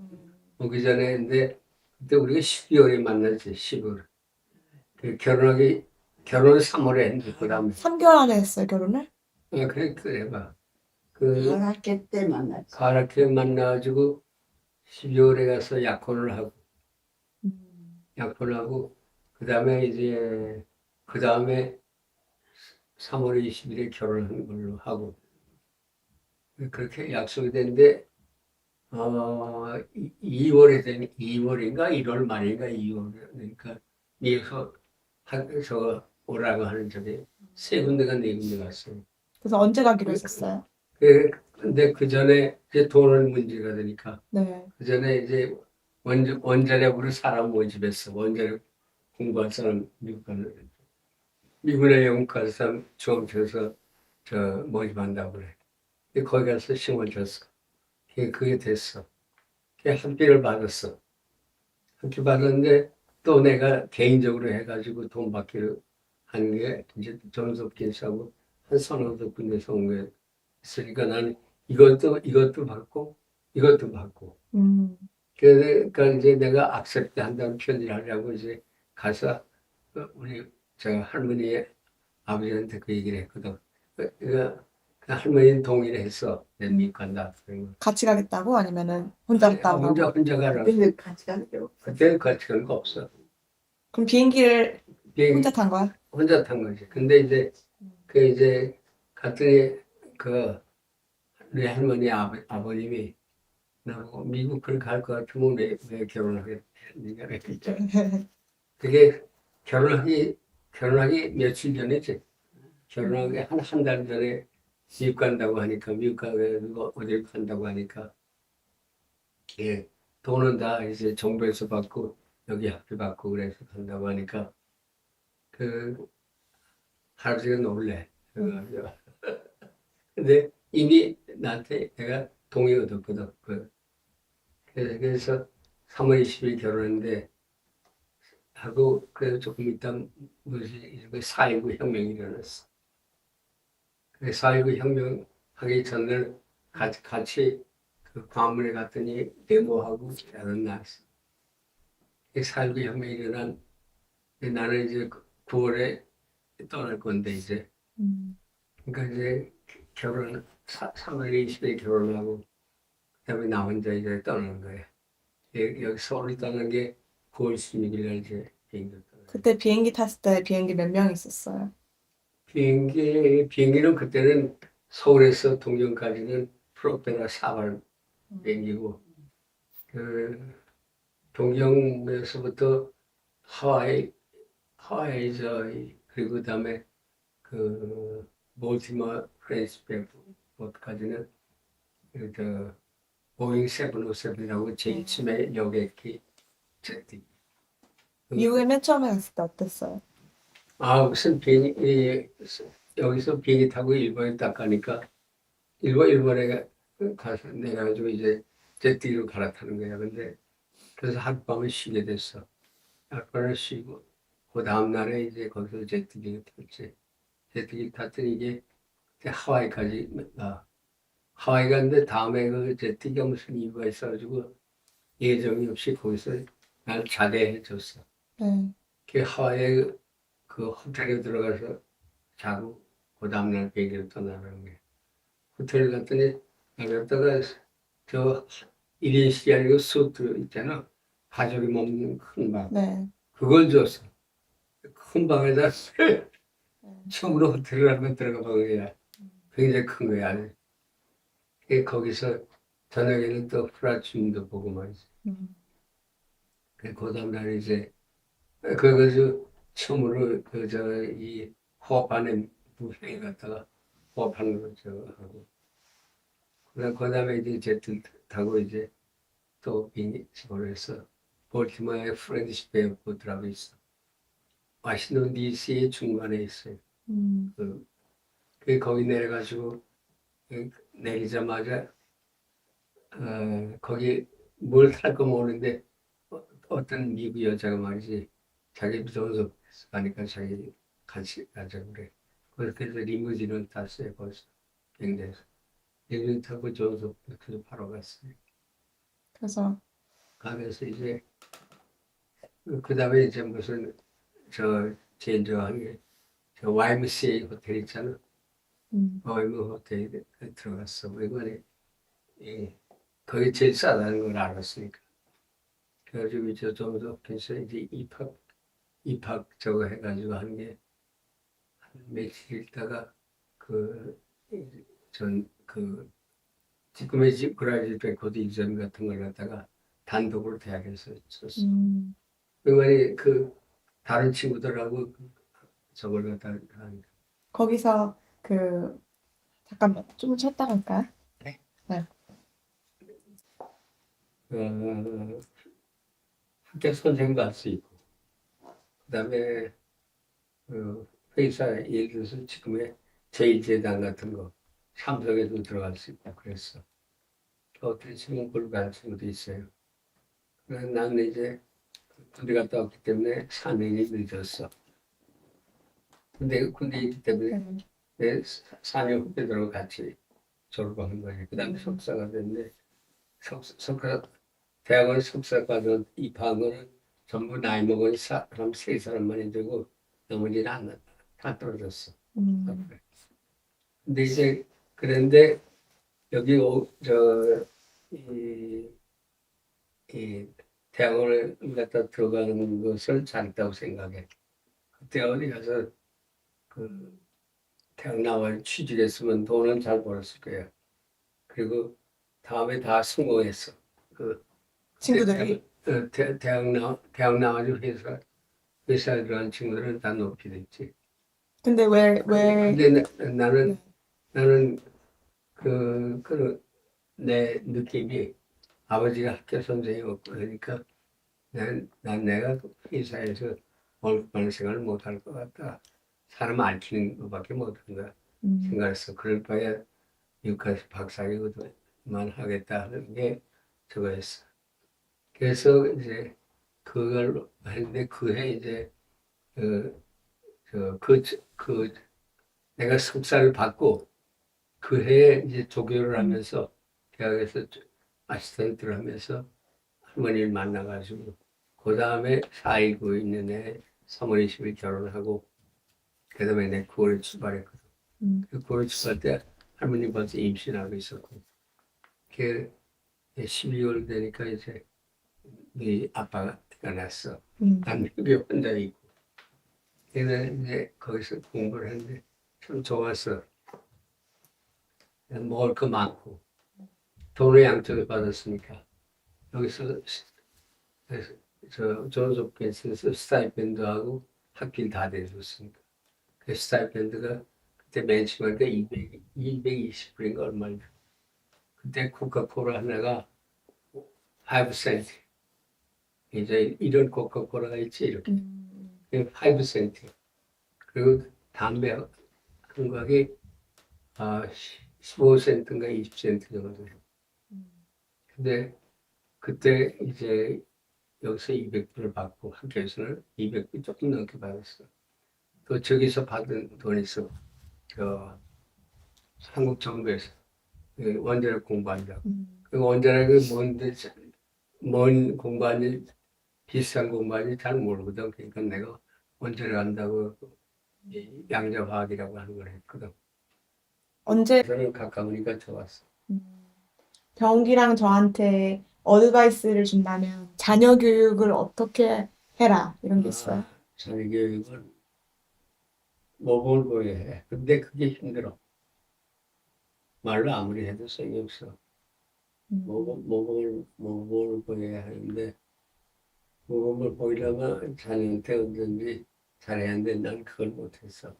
오기 전에 근데 그때 우리가 12월에 만났지. 12월. 결혼을 3월에 했는데 그다음에 3개월 안에 했어요, 결혼을? 그래 봐. 그 가락계 때 만났지. 가락회 만나가지고 12월에 가서 약혼을 하고 그다음에 이제 그다음에 3월 20일에 결혼하는 걸로 하고 그렇게 약속이 됐는데 2월에 되니 2월인가 1월 말인가 2월 그러니까 미국에서 저 오라고 하는 저기 세 군데가 네 군데 갔어요. 그래서 언제 가기로 했었어요? 근데 그 전에 이제 돈을 문제가 되니까 네. 그 전에 이제 원자력으로 사람 모집했어. 원자력 공부할 사람 미국에 영국 갈 사람 중앙청에서 모집한다고 그래. 근데 거기 가서 심어줬어. 그게 됐어. 그게 학비를 받았어. 학비 받았는데 또 내가 개인적으로 해가지고 돈 받기로 한 게 이제 존스 홉킨스하고 한 서너 군데서 온 게 있으니까 나는 이것도 받고 이것도 받고. 그러니까 이제 내가 악셉트 한다는 편지를 하려고 이제 가서 우리 저 할머니의 아버지한테 그 얘기를 했거든. 그 할머니는 동의를 했어. 내 미국 간다. 같이 가겠다고? 아니면은 혼자 갔다고? 혼자 가라. 근데 같이 가는 게 없어. 그때 같이 간 거 없어. 그럼 비행기를 비행기 혼자 탄 거야? 혼자 탄 거지. 근데 이제 갔더니 우리 할머니 아버님이 나보고 미국을 갈 것 같으면 왜 결혼하겠냐 그랬죠. 그게 결혼하기 며칠 전이지. 결혼하기 한 달 전에 미국 간다고 하니까 미국 가서 어딜 간다고 하니까 예, 돈은 다 이제 정부에서 받고 여기 학비 받고 그래서 간다고 하니까 그 할아버지가 놀래. 근데 이미 나한테 내가 동의 얻었거든. 그래서 3월 20일 결혼했는데 하고 그래서 조금 있다 뭐지 4.19 혁명이 일어났어. 그 4.19 혁명 하기 전날 같이 그 광화문에 갔더니 데모하고 야단 났어. 4.19 혁명이 일어난 나는 이제 9월에 떠날 건데 이제 그러니까 이제 3월 20일에 결혼하고 그다음에 나 혼자 이제 떠나는 거야. 여기 서울에 떠난 게 9월 16일 날 이제 비행기 떠나. 그때 비행기 탔을 때 비행기 몇 명 있었어요? 비행기는 그때는 서울에서 동경까지는 프로펠러 4발 비행기고 그 동경에서부터 하와이 그리고 그다음에 그 몰티머 프렌스베프까지는 그 보잉 757이라고 제일 처음에 여객기 제트. 미국에 맨 처음에 갔을 때 어땠어요? 무슨 여기서 비행기 타고 일본에 딱 가니까 일본에 가서 내가 가지고 이제 제트기로 갈아타는 거야. 근데 그래서 하룻밤을 쉬게 됐어. 하룻밤을 쉬고 그 다음날에 이제 거기서 제트기를 탔지. 제트기 탔더니 이게 하와이까지 하와이 갔는데 다음에 그 제트기가 무슨 이유가 있어가지고 예정이 없이 거기서 날 자게 해줬어. 네. 그 하와이 그 호텔에 들어가서 자고 그 다음날 비행기를 떠나는 거야. 호텔 갔더니 나갔다가 저 1인실이 아니고 수트 있잖아. 가족이 먹는 큰 방. 네. 그걸 줬어. 큰 방에다 처음으로 호텔을 한번 들어가 본 거야. 굉장히 큰 거야. 거기서 저녁에는 또 프라춤도 보고 말이지. 그 다음날 이제 그래가지고 처음으로 이 호흡하는 부분에 갔다가 호흡하는 거 하고 그다음에 이제 제트 타고 이제 또 비행기 보내서 볼티모어의 프렌드십 에어포트라고 있어. 워싱턴 DC의 중간에 있어요. 거기 내려가지고 내리자마자 거기 뭘 탈까 모르는데 어떤 미국 여자가 말이지 자기 무서워서 가니까 자기 같이 가자 그래. 그렇게 해서 리무진을 탔어요. 벌써 비행기에서. 리무진 타고 존스홉킨스 바로 갔어요. 그래서 가면서 이제 그 다음에 이제 무슨 제일 좋아하는 게저 YMCA 호텔 있잖아. YMCA 호텔에 들어갔어. 왜냐면 거기 제일 싸다는 걸 알았으니까. 그래가지고 이제 존스홉킨스 이제 입학 저거 해가지고 한 게 한 며칠 있다가 지금의 그라듀에이트 레코드 이전 같은 걸 갖다가 단독으로 대학에서 썼어. 그러니 다른 친구들하고 저걸 갖다가 하니까. 거기서 잠깐만 좀 쉬었다 갈까요? 네. 네. 학교 선생도 할 수 있고, 그다음에 회사 예를 들어서 지금의 제1재단 같은 거 삼성에도 들어갈 수 있고 그랬어. 어떻게 지금 그걸 갈 수도 있어요. 그래서 나는 이제 군대 갔다 왔기 때문에 4년이 늦었어. 군대 있기 때문에 내 4년 후배들하고 같이 졸업하는 거예요. 그 다음에 석사가 됐는데 대학원 석사과정 입학한 거는 전부 나이 먹은 사람 3사람만이 되고 나머지는 다 떨어졌어. 근데 이제 그런데 여기 이 대학원을 갖다 들어가는 것을 잘했다고 생각해. 그때 어디 가서 대학 나와 취직했으면 돈은 잘 벌었을 거야. 그리고 다음에 다 성공했어. 친구들이 대학 나와가지고 회사에 들어간 친구들은 다 높이 됐지. 근데 왜 근데 나는 내 느낌이 아버지가 학교 선생님이었고 그러니까 내가 회사에서 월급 받는 생활을 못할 것 같다. 사람 앓히는 것밖에 못한다 생각했어. 그럴 바에 미국에서 박사학위만 하겠다 하는 게 저거였어. 그래서 이제 그걸 했는데 그해 이제 내가 석사를 받고 그 해에 이제 조교를 하면서 대학에서 아시스턴트를 하면서 할머니를 만나가지고 그 다음에 4.19 있는 해 3월 20일 결혼하고 그 다음에 내 9월에 출발했거든. 그 9월 출발 때 할머니 벌써 임신하고 있었고 그 12월 되니까 이제 네 아빠가 태어났어. 난 여기 혼자 있고 그래서 이제 거기서 공부를 했는데 참 좋았어. 먹을 거 많고 돈을 양쪽에 받았으니까 여기서 존스 홉킨스에서 스타이펜드하고 학비를 다 대줬으니까. 그 스타이펜드가 그때 맨 처음에 220불인가 얼마인가. 그때 코카콜라 하나가 5센트. 이제 이런 코카콜라가 있지, 이렇게. 5센트. 그리고 담배 한 가게 15센트인가 20센트 정도. 근데 그때 이제 여기서 200불을 받고 학교에서는 200불 조금 넘게 받았어. 또 저기서 받은 돈이 있어. 한국 정부에서 그 원자력 공부한다고. 그 원자력이 뭔데 뭔 공부하니 비싼 공부하니 잘 모르거든. 그러니까 내가 원자력 한다고 이 양자화학이라고 하는 걸 했거든. 언제 저는 가까우니까 좋았어. 경기랑 저한테 어드바이스를 준다면 자녀 교육을 어떻게 해라 이런 게 있어요. 자녀 교육은 모범을 보여야 해. 근데 그게 힘들어. 말로 아무리 해도 소용이 없어. 모범을 보여야 하는데, 모범을 보이려면 자녀한테 언제든지 잘해야 하는데 난 그걸 못했어.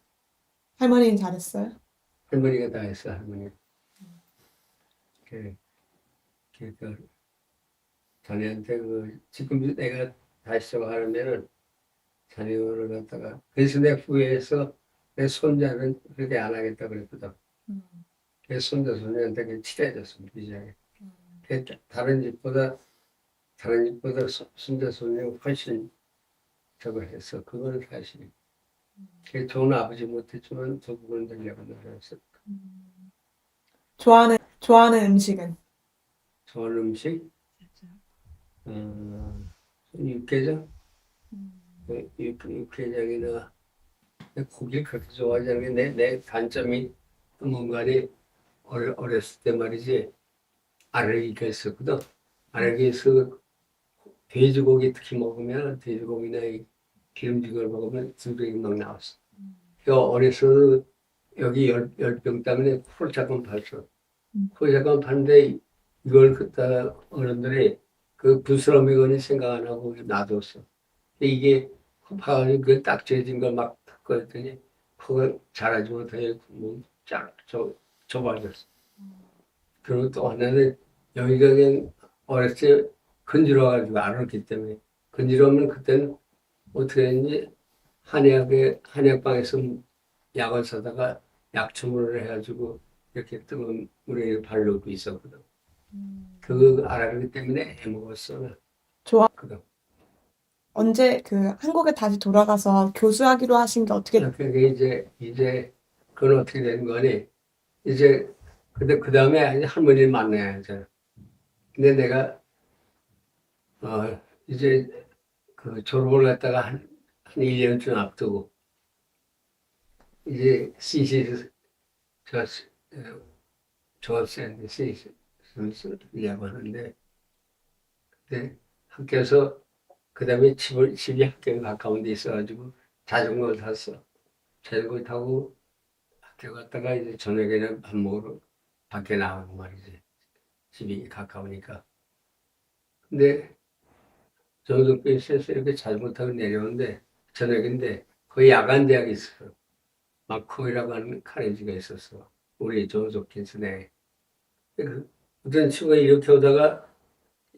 할머니는 잘했어요. 할머니가 다 했어, 할머니. 그러니까 자녀한테 지금 내가 다시 하려면은 자녀를 갖다가, 그래서 내 후회해서 내 손자는 그렇게 안 하겠다 그랬거든. 내 손자한테 그게 친해졌어, 비장에. 다른 집보다 손자 손녀 훨씬 저걸 했어. 그거는 사실이. 좋은 아버지 못했지만 두 부분 되려고 노력했어. 좋아하는 음식은 좋아하는 음식? 육개장? 육개장이나 고기를 그렇게 좋아하지 않는 게 내 단점이 뭔가를 어렸을 때 말이지 알레르기가 있었거든. 알레르기 있어 돼지고기 특히 먹으면 돼지고기나 기름진 걸 먹으면 두드러기 막 나왔어. 그러니까 어려서 여기 열병 때문에 코를 잠깐 봤어. 코를 잠깐 봤는데 이걸 그때 어른들이 그 부스러미건이 생각 안 하고 놔뒀어. 근데 이게 코 파가지고 그 딱지어진 걸 막 닦고 했더니 코가 자라지 못하게 좁아졌어. 그리고 또 하나는 여기가 그냥 어렸을 때 건드려가지고 알았기 때문에 건드려면 그때는 어떻게 했는지 한약방에서 약을 사다가 약초물을 해가지고 이렇게 뜨거운 물에 바르고 있었거든. 그거 알았기 때문에 해먹었어. 좋아. 그거. 언제 한국에 다시 돌아가서 교수하기로 하신 게 어떻게 그게 이제 그건 어떻게 되는 거니? 이제 그 다음에 할머니를 만나야죠. 근데 내가 이제 그 졸업을 갖다가 한 1년쯤 앞두고 이제 CC 조합생인데 CC라고 하는데 그때 학교에서 그 다음에 집이 학교에 가까운 데 있어가지고 자전거를 탔어. 자전거 타고 학교 갔다가 이제 저녁에는 밥 먹으러 밖에 나가고 말이지. 집이 가까우니까. 근데 정석빈에서 이렇게 자전거 타고 내려오는데 저녁인데 거기 야간 대학이 있어. 마코이라고 하는 카레지가 있었어. 우리 정석빈스 내. 어떤 친구가 이렇게 오다가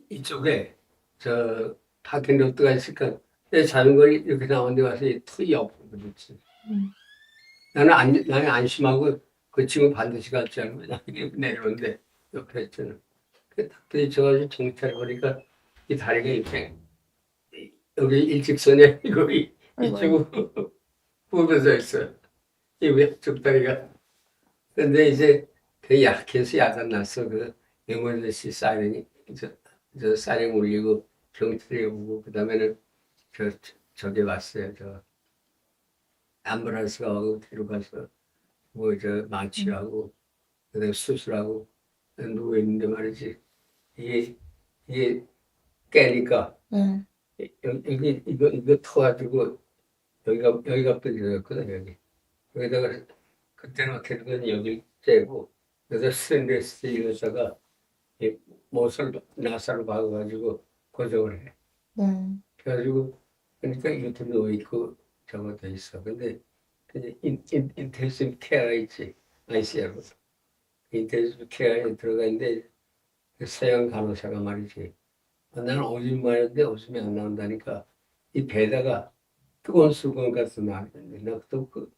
이쪽에 저 파킹 로드가 있으니까 내 자전거 이렇게 나오는데 와서 툭 옆으로 그렇지. 나는 안심하고 그 친구 반드시 갈 줄 알고 그냥 내려오는데 옆에 있잖아. 딱 부딪혀가지고 정찰해 보니까 이 다리가 이렇게 여기 일직선에 거기 이쪽으로 부어져 있어. 이 왼쪽 다리가. 근데 이제 그 약해서 야단 났어. 그 에머전시 사이렌이 저 사이렌 울리고 경찰이 오고 그다음에는 저기 왔어요. 저 앰뷸런스가 오고 뒤로 가서 뭐 저 마취하고 그다음에 수술하고 누워 있는데 말이지 이게 깨니까 여기 이거 터가지고 여기가 삐져졌거든 여기. 여기다가 그때는 어떻게 된 여기 째고 그래서 스테인리스 스틸 여자가 이 못을 나사를 박아가지고 고정을 해. 네. 그래가지고 그러니까 이렇게 누워 있고 저거 돼 있어. 근데 인텐시브 케어 있지, ICR로. 인텐시브 케어에 들어가 있는데 그 서양 간호사가 말이지. 나는 오줌 마는데 오줌이 안 나온다니까 이 배에다가 뜨거운 수건 같은 거 하는데 나또 그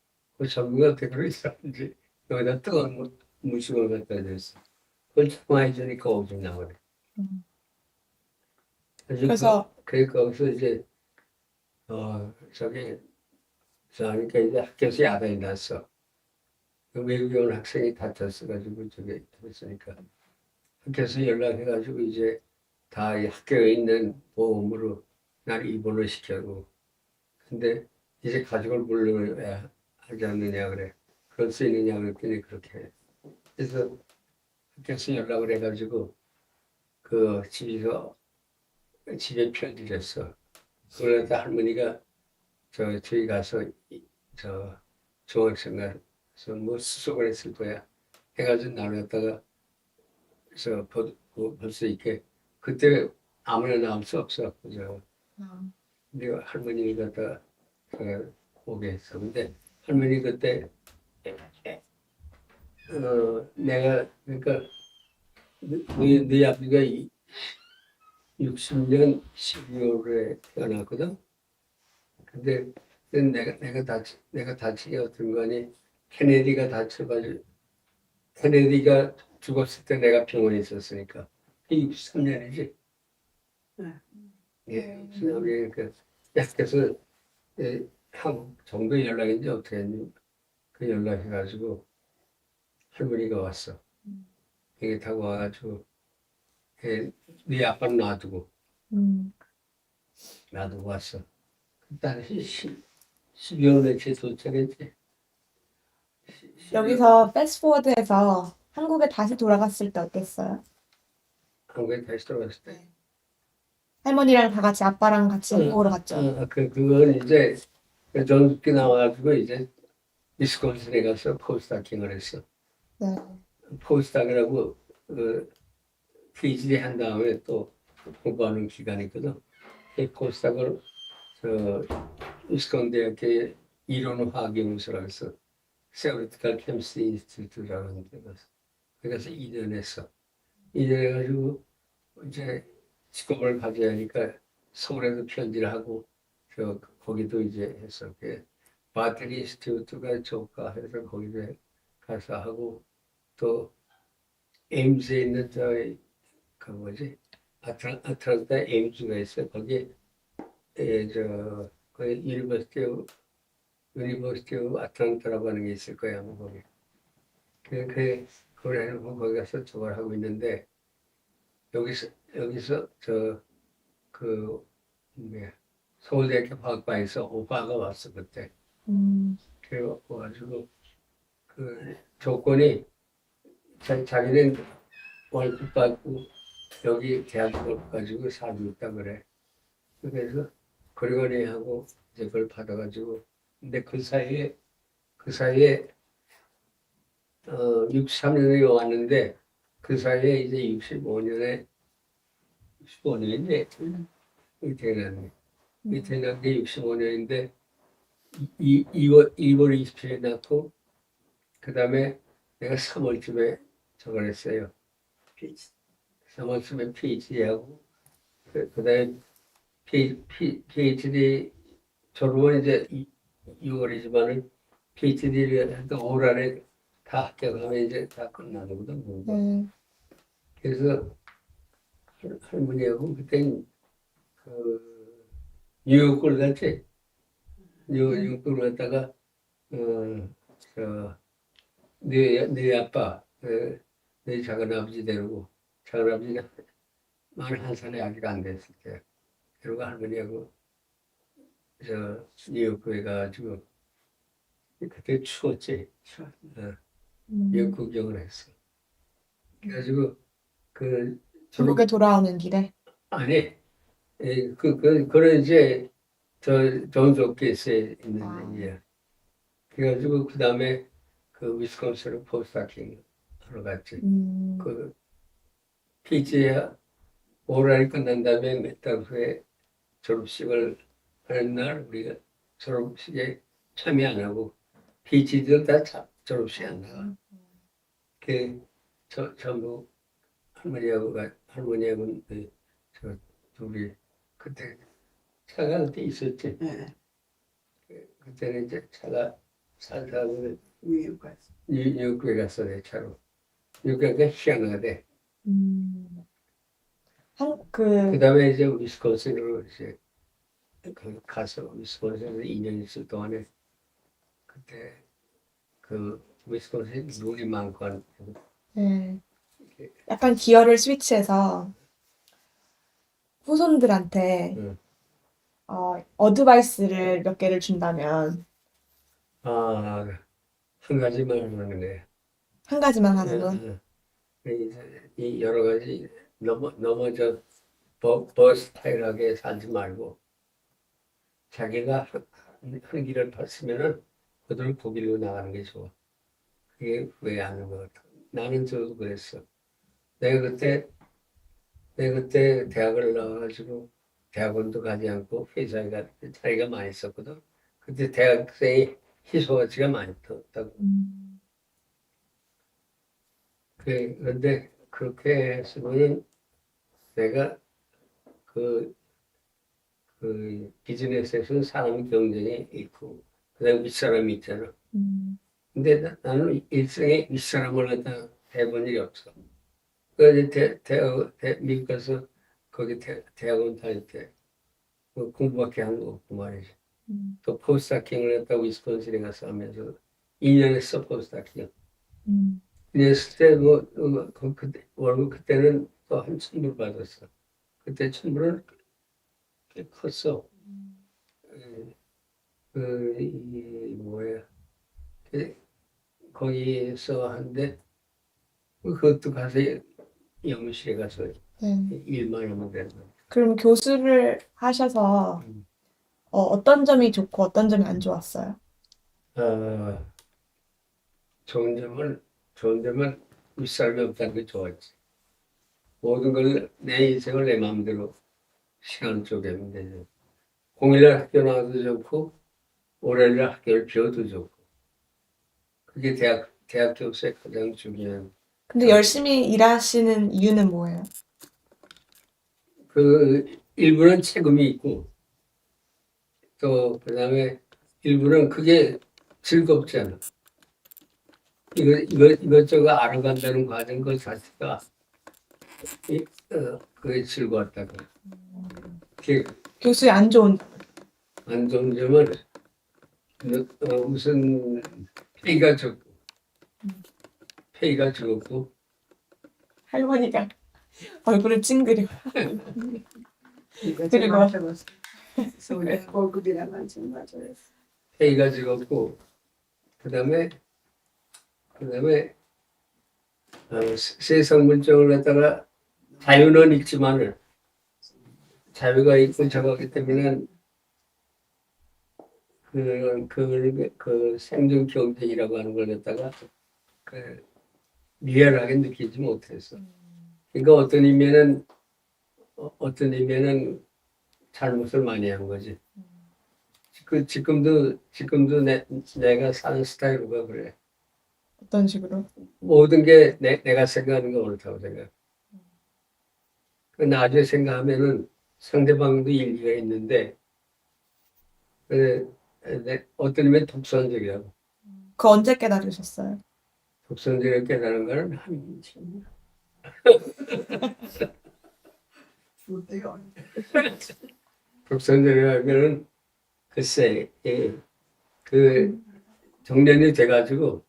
전문가 어떻게 그러 있었는지 여기다 뜨거운 물수건 갖다 댔어. 그걸 많이 주니까 오줌 나오네. 음. 그래서 그래서 거기서 이제 그러니까 이제 학교에서 야단이 났어. 그 외국에 온 학생이 다쳤어가지고 저기 했으니까 학교에서 연락해가지고 이제 다 이 학교에 있는 보험으로 날 입원을 시켜고 근데 이제 가족을 불러야 하지 않느냐 그래. 그럴 수 있느냐 그랬더니 그렇게 해. 그래서 학교에서 연락을 해가지고 그 집에 편지를 했어. 그러다 할머니가 저희 가서 저 중학생 가서 뭐 수속을 했을 거야. 해가지고 나를 갖다가 볼 수 있게 그때 아무나 나올 수 없어. 그죠? 내가 할머니 갖다 오게 했어. 근데 할머니 그때 내가 그러니까 네 아버지가 60년 12월에 태어났거든. 근데 내가 다치게 어떤 거니 케네디가 다쳐가지고 케네디가 죽었을 때 내가 병원에 있었으니까 63년이지. 예, 우리 그 약해서 한국 정부 연락인지 어떻게 했니? 그 연락해가지고 할머니가 왔어. 비행기 타고 와가지고 네 아빠는 놔두고 왔어. 당시 12월 며칠 도착했지. 여기서 패스트포워드해서 한국에 다시 돌아갔을 때 어땠어요? 한국에 다시 돌아갔을 때. 할머니랑 다 같이 아빠랑 같이 한국으로 갔죠. 그건 이제 전기 나와가지고 이제 위스콘신에 가서 포스트닥킹을 했어. 네. 포스트닥이라고 PhD 한 다음에 또 공부하는 기간이 있거든. 이 포스트닥을 위스콘 대학의 이론화학연구소라고 해서 Theoretical Chemistry Institute라는 데 가서 그래서 2년 했어. 2년 해가지고 이제 직업을 가져야 하니까 서울에도 편지를 하고 거기도 이제 했어. 배터리 인스티튜트가 좋을까 해서 거기도 가서 하고 또 에임스에 있는 그 뭐지 아틀란타 에임스가 있어. 거기 그 유니버시티 오브 아틀란타라고 하는 게 있을 거야. 아마 거기. 그걸 해놓고 거기 가서 저걸 하고 있는데 여기서 서울대학교 과학과에서 오빠가 왔어 그때. 그래 와가지고 그 조건이 자기는 월급 받고 여기 대학을 가지고 살고 있다 그래. 그래서 그러거니하고 이제 그걸 받아가지고 근데 그 사이에 63년에 왔는데 그 사이에 이제 65년인데 태어난 게 65년인데 2월 27일에 낳고 그 다음에 내가 3월쯤에 저걸 했어요. 3월쯤에 PhD하고 그 다음에 PhD 졸업은 이제 6월이지만은 PhD를 해도 5월 안에 다 합격하면 이제 다 끝나거든. 그래서 할머니하고 그때 뉴욕을 갔지. 뉴욕을 갔다가 네 아빠, 네 작은 아버지 데리고 작은 아버지가 41살에 아직 안 됐을 때 그리고 할머니하고 뉴욕에 가가지고 그때 추웠지. 뉴욕 구경을 했어. 그래가지고 중국에 돌아오는 길에. 아니 그런 이제 존스홉킨스에 있는 얘기야. 그래가지고 그 다음에 위스콘신으로 포스트닥킹 하러 갔지. PhD 오랄이 끝난 다음에 몇 달 후에 졸업식을 하는 날 우리가 졸업식에 참여 안 하고 PG들 다 졸업식 안 나가. 전부 할머니하고 저 둘이 그때 차가 그때 있었지. 네. 그때는 이제 차가 살다가 미국 갔어. 뉴욕에 갔어 내 차로. 뉴욕에 희한하대. 그 그다음에 이제 위스콘신으로 이제 가서 위스콘신에서 2년 있을 동안에 그때 그 위스콘신 눈이 많고 한 네. 약간 기어를 스위치해서 후손들한테 응. 어드바이스를 몇 개를 준다면 한 가지만 하는 거예요. 한 가지만 하는 건 이 여러 가지 넘어져 버스 타이하게 살지 말고 자기가 한 길을 봤으면은 그대로 그 길로 나가는 게 좋아. 그게 왜 안 하는 것 같아. 나는 저도 그랬어. 내가 그때 대학을 나와가지고 대학원도 가지 않고 회사에 갈 때 차이가 많이 있었거든. 그때 대학생이 희소가치가 많이 떴다고. 그런데 그렇게 했으면은 내가 그 비즈니스에서는 사람 경쟁이 있고, 그다음에 윗사람이 있잖아. 근데 나는 일생에 윗사람을 갖다 해본 일이 없어. 그래서 미국 가서 거기 대학원 다닐 때 공부밖에 한 거 없고 말이지. 또 포스트학킹을 했다고 위스콘신에 가서 하면서 2년 했어, 포스트학킹. 2년 했을 때 그때 월급 그때는 또 한 1,000불 받았어. 그때 1,000불은 꽤 컸어. 거기서 한데 그것도 가서 영무실에 가서 네. 일만 하면 되는 거야. 그럼 교수를 하셔서 어떤 점이 좋고 어떤 점이 안 좋았어요? 좋은 점은 윗사람이 없다는 게 좋았지. 모든 걸 내 인생을 내 마음대로 시간을 쪼개면 되죠. 공일날 학교 나와도 좋고 월요일날 학교를 비워도 좋고 그게 대학 교수의 가장 중요한. 근데 열심히 일하시는 이유는 뭐예요? 일부는 책임이 있고 또 그다음에 일부는 그게 즐겁잖아. 이것저것 알아간다는 과정 그 자체가 그게 즐거웠다고. 그게 교수의 안 좋은 안 좋은 점은 우선 페이가 적고 할머니가 얼굴을 찡그려. 이거 그리고- 맞춰봤어. 서울에 월급이랑 한참 맞춰봤어. 페이가 적었고 그다음에 세상 물정을 갖다가 자유는 있지만은 자유가 있고 저거기 때문에 그 생존 경쟁이라고 하는 걸 갖다가 리얼하게 느끼지 못했어. 그러니까 어떤 의미에는 잘못을 많이 한 거지. 지금도 내가 사는 스타일로가 그래. 어떤 식으로? 모든 게 내가 생각하는 게 옳다고 생각해. 나중에 생각하면은 상대방도 일리가 있는데, 어떤 의미에 독선적이라고. 그 언제 깨달으셨어요? 독선적이라고 깨달은 거는 한 어때요? 독선적이라면은 글쎄, 정년이 돼가지고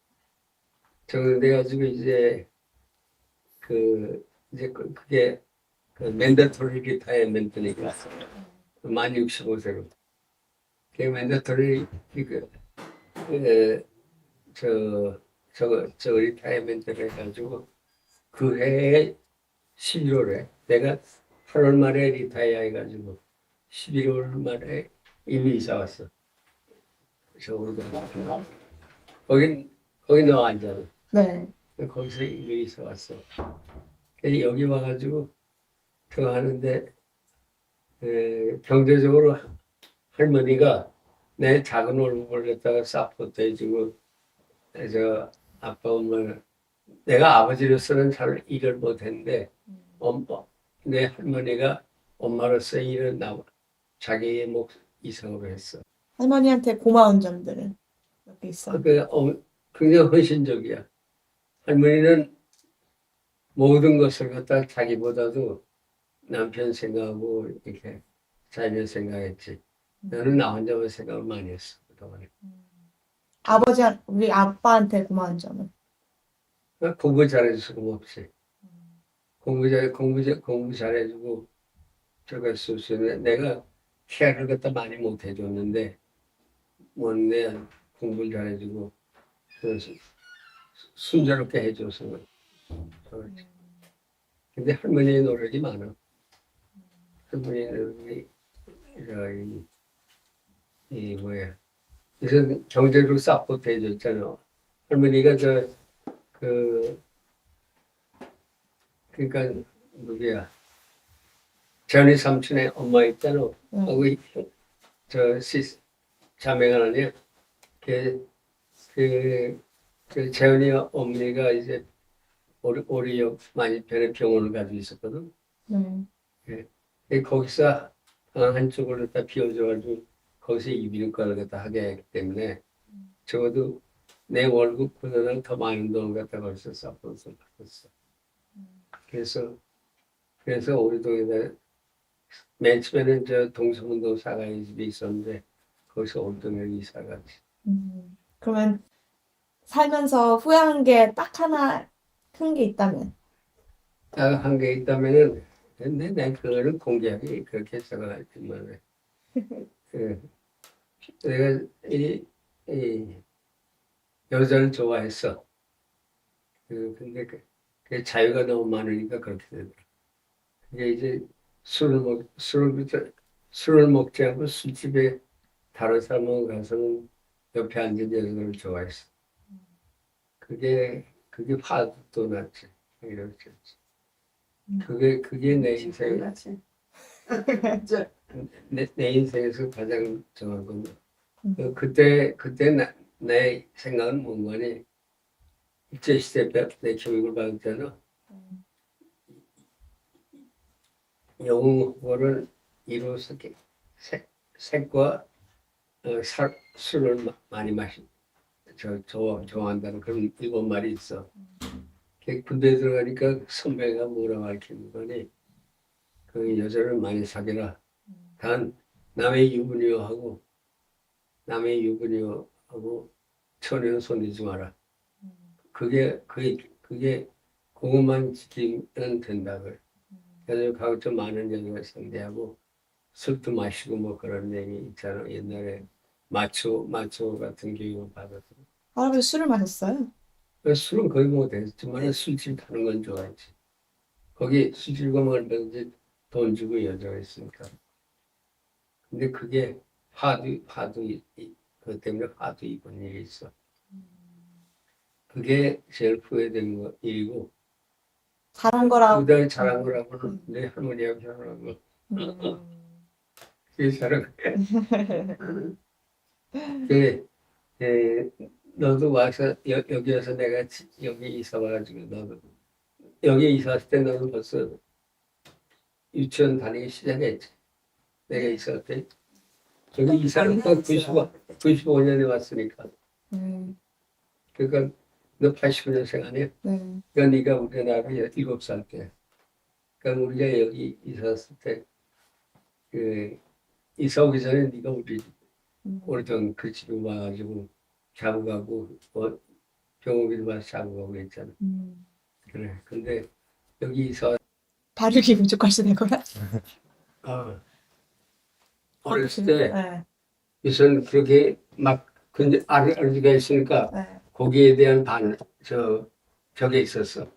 이제 그게 맨더토리 리타이어먼트니까 만 65세로 그게 맨더토리 저 리타이어먼트를 해가지고 그 해에 11월에 내가 8월 말에 리타이어 해가지고 11월 말에 이미 이사 왔어. 서울로. 거기 너 앉아. 네. 거기서 이미 이사 왔어. 그래서 여기 와가지고 그거 하는데 경제적으로 할머니가 내 작은 얼굴을 갖다가 사포트 해주고, 저 아빠 엄마 내가 아버지로서는 잘 일을 못했는데 내 할머니가 엄마로서 일을 자기의 몫 이상으로 했어. 할머니한테 고마운 점들은 몇 개 있어요? 굉장히 헌신적이야. 할머니는 모든 것을 갖다 자기보다도 남편 생각하고 이렇게 자녀 생각했지. 나는 나 혼자만 생각을 많이 했어 그동안에. 우리 아빠한테 고마운 점은? 공부 잘해줘서 고맙지. 공부 잘해주고 저거 수수는 내가 케어를 갖다 많이 못 해줬는데 내 공부를 잘해주고 그래서 순조롭게 해줘서 그렇지. 근데 할머니의 노력이 많아. 할머니의 노력이 이 뭐야? 그래서 경제로 사포트 해줬잖아. 할머니가 그러니까 누구야? 전희 삼촌의 엄마 있잖아. 하고 자매가 아니야. 그 재현이 어머니가 이제 오리역 많이 편에 병원을 가지고 있었거든. 거기서 한쪽을 갖다 비워줘가지고 거기서 이비인후과를 갖다 하게 했기 때문에 적어도 내 월급보다는 더 많은 돈을 갖다 거기서 사포트를 받았어. 그래서 우리 동네에 맨 처음에는 저 동서문동 사가이 집이 있었는데 거기서 우리 동네에 이사 갔지. 그러면 살면서 후회한 게 딱 하나 큰 게 있다면? 딱 한 게 있다면은 근데 내 그거를 공개하기 그렇게 생각했지만 내가 이 여자를 좋아했어. 근데 그 자유가 너무 많으니까 그렇게 되더라. 그게 이제 술을 먹지 않고 술집에 다른 사람하고 가서는 옆에 앉은 여자를 좋아했어. 그게 화도 났지. 이렇게. 그게 내 인생, 내 인생에서 가장 정한 건데. 그때 내 생각은 뭔 거니? 일제시대 내 교육을 받았잖아. 영어를 이루어서 색과 술을 많이 좋아한다는 그런 일본 말이 있어. 군대에 들어가니까 선배가 뭐라고 가르치는 거니? 그 여자를 많이 사귀라. 단 남의 유부녀하고 처녀는 손대지 마라. 그게 그것만 지키면 된다고. 그래서 가급적 많은 여자를 상대하고 술도 마시고 뭐 그런 얘기 있잖아. 옛날에 마초 같은 교육을 받아서. 할아버지 술을 마셨어요? 술은 거의 못했지만 술집 가는 건 좋아했지. 거기 술집 가면 얼마든지 돈 주고 여자가 있으니까. 근데 그게 그것 때문에 화도 입은 일이 있어. 그게 제일 후회된 일이고. 잘한 거라고. 그다음에 잘한 거라고는 내 할머니하고 결혼한 거. 그게 잘한 거야. 너도 와서 여기 와서 내가 여기 이사 와가지고 너도 여기 이사 왔을 때 너는 벌써 유치원 다니기 시작했지. 내가 이사 올 때 여기 이사를 딱 95년에 왔으니까. 그러니까 너 89년생 아니야? 네. 그러니까 네가 우리나라 7살 때. 그러니까 우리가 여기 이사 왔을 때 이사 오기 전에 네가 우리 오래전 그 집에 와가지고 자고 가고 병원비도 받아서 자고 가고 했잖아. 그래. 근데 여기 이사 발육이 부족하시네 거야? 어렸을 때 네. 우선 그렇게 막 근데 알기가 있으니까 네. 거기에 대한 벽에 있었어.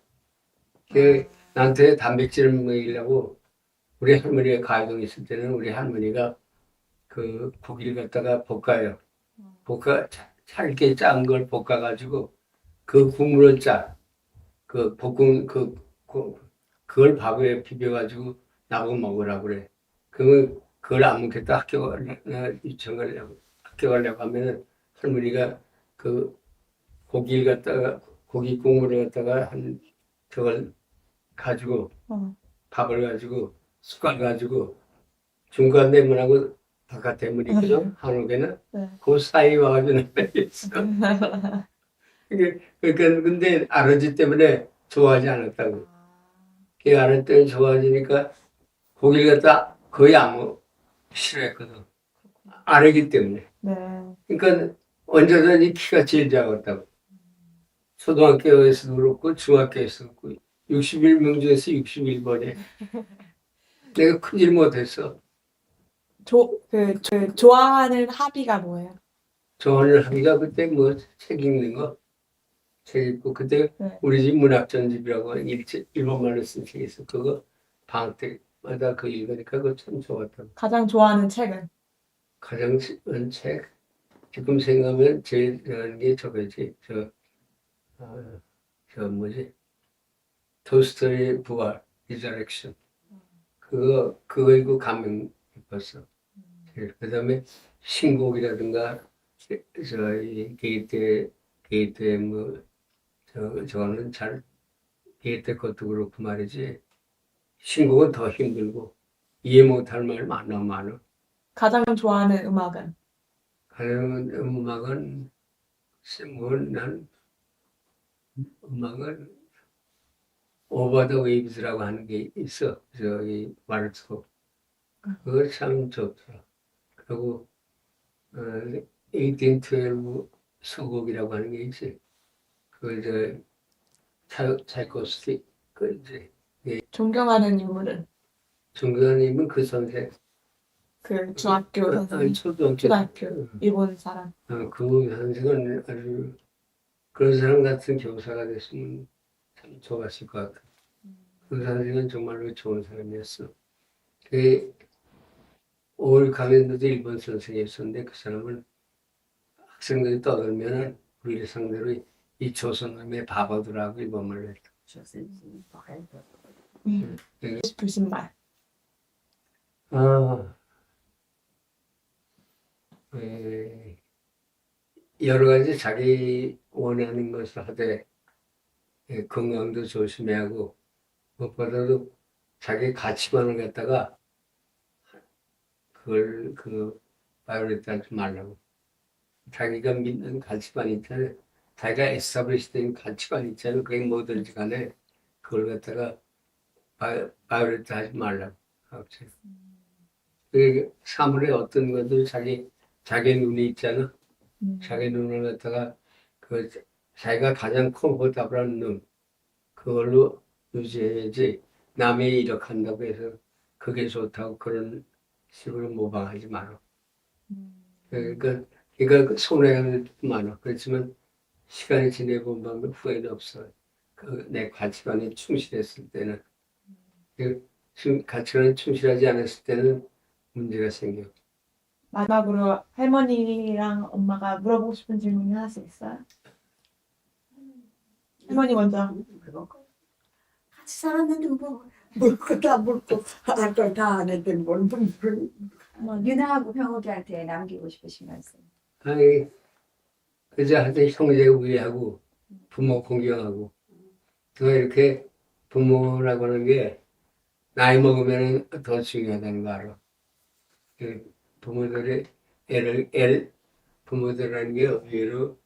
그 나한테 단백질을 먹이려고 우리 할머니가 가야동에 있을 때는 우리 할머니가 그 고기를 갖다가 볶아요. 잘게 짠 걸 볶아가지고 그 국물을 볶은 그걸 밥에 비벼가지고 나보고 먹으라고 그래. 그러면 그걸 안 먹겠다 학교 가려고 하면은 할머니가 그 고기를 갖다가 고기 국물을 갖다가 한 저걸 가지고 어. 밥을 가지고 숟갈 가지고 중간 대문하고 바깥 대문이 있거든 한옥에는 네. 그 사이 와가지고 있어. 그러니까 근데 알러지 때문에 좋아하지 않았다고. 그 알러지 때문에 좋아하니까 고기를 갖다 거의 안 먹 싫어했거든. 알러지 때문에. 네. 그러니까 언제든지 키가 제일 작았다고. 초등학교에서도 그렇고 중학교에서도 그렇고 61명 중에서 61번에 내가 큰일 못했어. 좋아하는 합의가 뭐예요? 저는 하기가 그때 뭐 책 읽는 거, 책 읽고 그때 네. 우리 집 문학전집이라고 일본말로 쓴 책이 있어. 그거 방학 때마다 그 읽으니까 그거 참 좋았다고. 가장 좋아하는 책은? 가장 좋은 책 지금 생각하면 제일 좋아하는 게 저거지. 저 뭐지? 토스토의 부활, 리저렉션. 그거 읽고 감명 깊었어. 그다음에 신곡이라든가 저희 게이트의 뭐 저거는 잘 게이트 것도 그렇고 말이지. 신곡은 더 힘들고 이해 못할 말 너무 많아. 가장 좋아하는 음악은? 가령 음악은 뭐난 음악은 오버 더 웨이브스라고 하는 게 있어. 저기 왈츠 그거 참 좋더라. 그리고 1812 소곡이라고 하는 게 있지. 그 차이코스키 그 이제 존경하는 인물은? 존경하는 그 선생 그 중학교 선생님? 초등학교 일본 사람. 그 선생은 아주 그런 사람 같은 교사가 됐으면 참 좋았을 것 같아. 그 선생은 정말로 좋은 사람이었어. 그 5월 강연도도 일본 선생이었었는데 그 사람은 학생들이 떠들면은 우리를 상대로 이 조선놈의 바보들하고 일본말로 했다. 네. 싶으신 말. 여러 가지 자기 원하는 것을 하되 건강도 조심해야 하고 무엇보다도 자기 가치관을 갖다가 그걸 바이올렛 하지 말라고. 자기가 믿는 가치관이 있잖아요. 자기가 에스타블리시 된 가치관이 있잖아요. 그게 뭐든지 간에 그걸 갖다가 바이올렛 하지 말라고. 그 사물의 어떤 것들 자기 눈이 있잖아. 자기 눈을 갖다가 자기가 가장 컴포터블한 눈 그걸로 유지해야지 남이 이렇게 한다고 해서 그게 좋다고 그런 식으로 모방하지 마라. 그러니까 손해가 많아. 그렇지만 시간이 지내보면 후회는 없어. 내 가치관에 충실했을 때는 가치관에 충실하지 않았을 때는 문제가 생겨. 마지막으로 할머니랑 엄마가 물어보고 싶은 질문이 하나씩 있어요? 할머니 먼저. 같이 살았는데 뭐 물고 다 물고 할 걸 다 하는데 뭘 물고 유나하고 병욱이한테 남기고 싶으신 말씀. 아니, 그저 하여튼 형제 우애하고 부모 공경하고 또 이렇게 부모라고 하는 게 나이 먹으면 더 중요하다는 거 알아. 부모들의 부모들이라는 게 의외로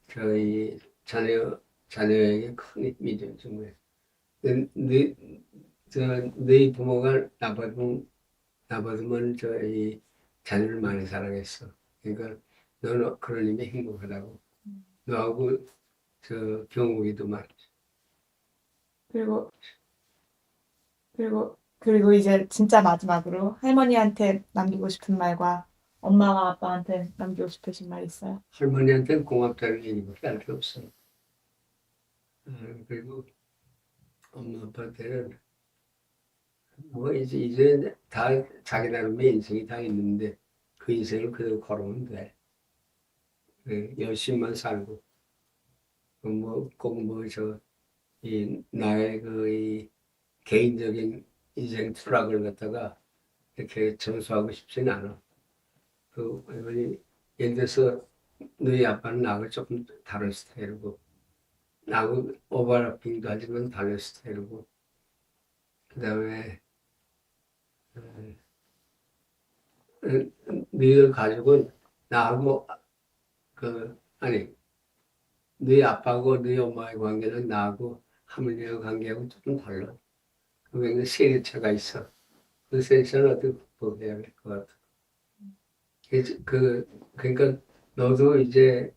저희 자녀에게 큰 힘이 죠 정말. 너희 부모가 나받으면 저희 자녀를 많이 사랑했어. 그러니까 너는 그런 의미 행복하다고. 너하고 경욱이도 말이지. 그리고 이제 진짜 마지막으로 할머니한테 남기고 싶은 말과 엄마와 아빠한테 남기고 싶으신 말 있어요? 할머니한테는 고맙다는 얘기밖에 할 게 없어. 그리고 엄마 아빠한테는 뭐 이제 다 자기 나름의 인생이 다 있는데 그 인생을 그대로 걸으면 돼. 열심히만 살고 나의 이 개인적인 인생 철학을 갖다가 이렇게 전수하고 싶진 않아. 그 예를 들어서 너희 아빠는 나하고 조금 다른 스타일이고 나하고 오버래핑도 하지만 다른 스타일이고 그다음에 너희 가족은 나하고 아니 너희 아빠하고 너희 엄마의 관계는 나하고 할머니의 관계하고 조금 달라. 그게 세대차가 있어. 그 세대차는 어떻게 극복해야 될 것 같아. 그러니까 너도 이제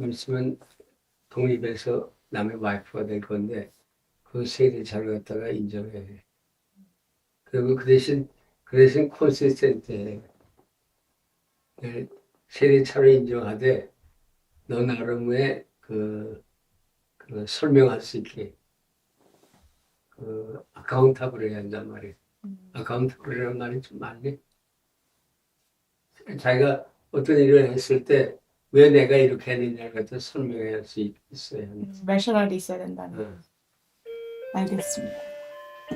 있으면 독립해서 남의 와이프가 될 건데 그 세대차를 갖다가 인정해야 해. 그리고 그 대신 콘시스텐트해. 세대차를 인정하되 너 나름의 그 설명할 수 있게 아카운터블 해야 한단 말이야. 아카운터블이라는 말이 좀 많네. 자기가 어떤 일을 했을 때 왜 내가 이렇게 했느냐를 갖다 설명할 수 있어야 한다. 매셔널이 있어야 된다는. 응. 알겠습니다.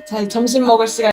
자, 점심 먹을 시간.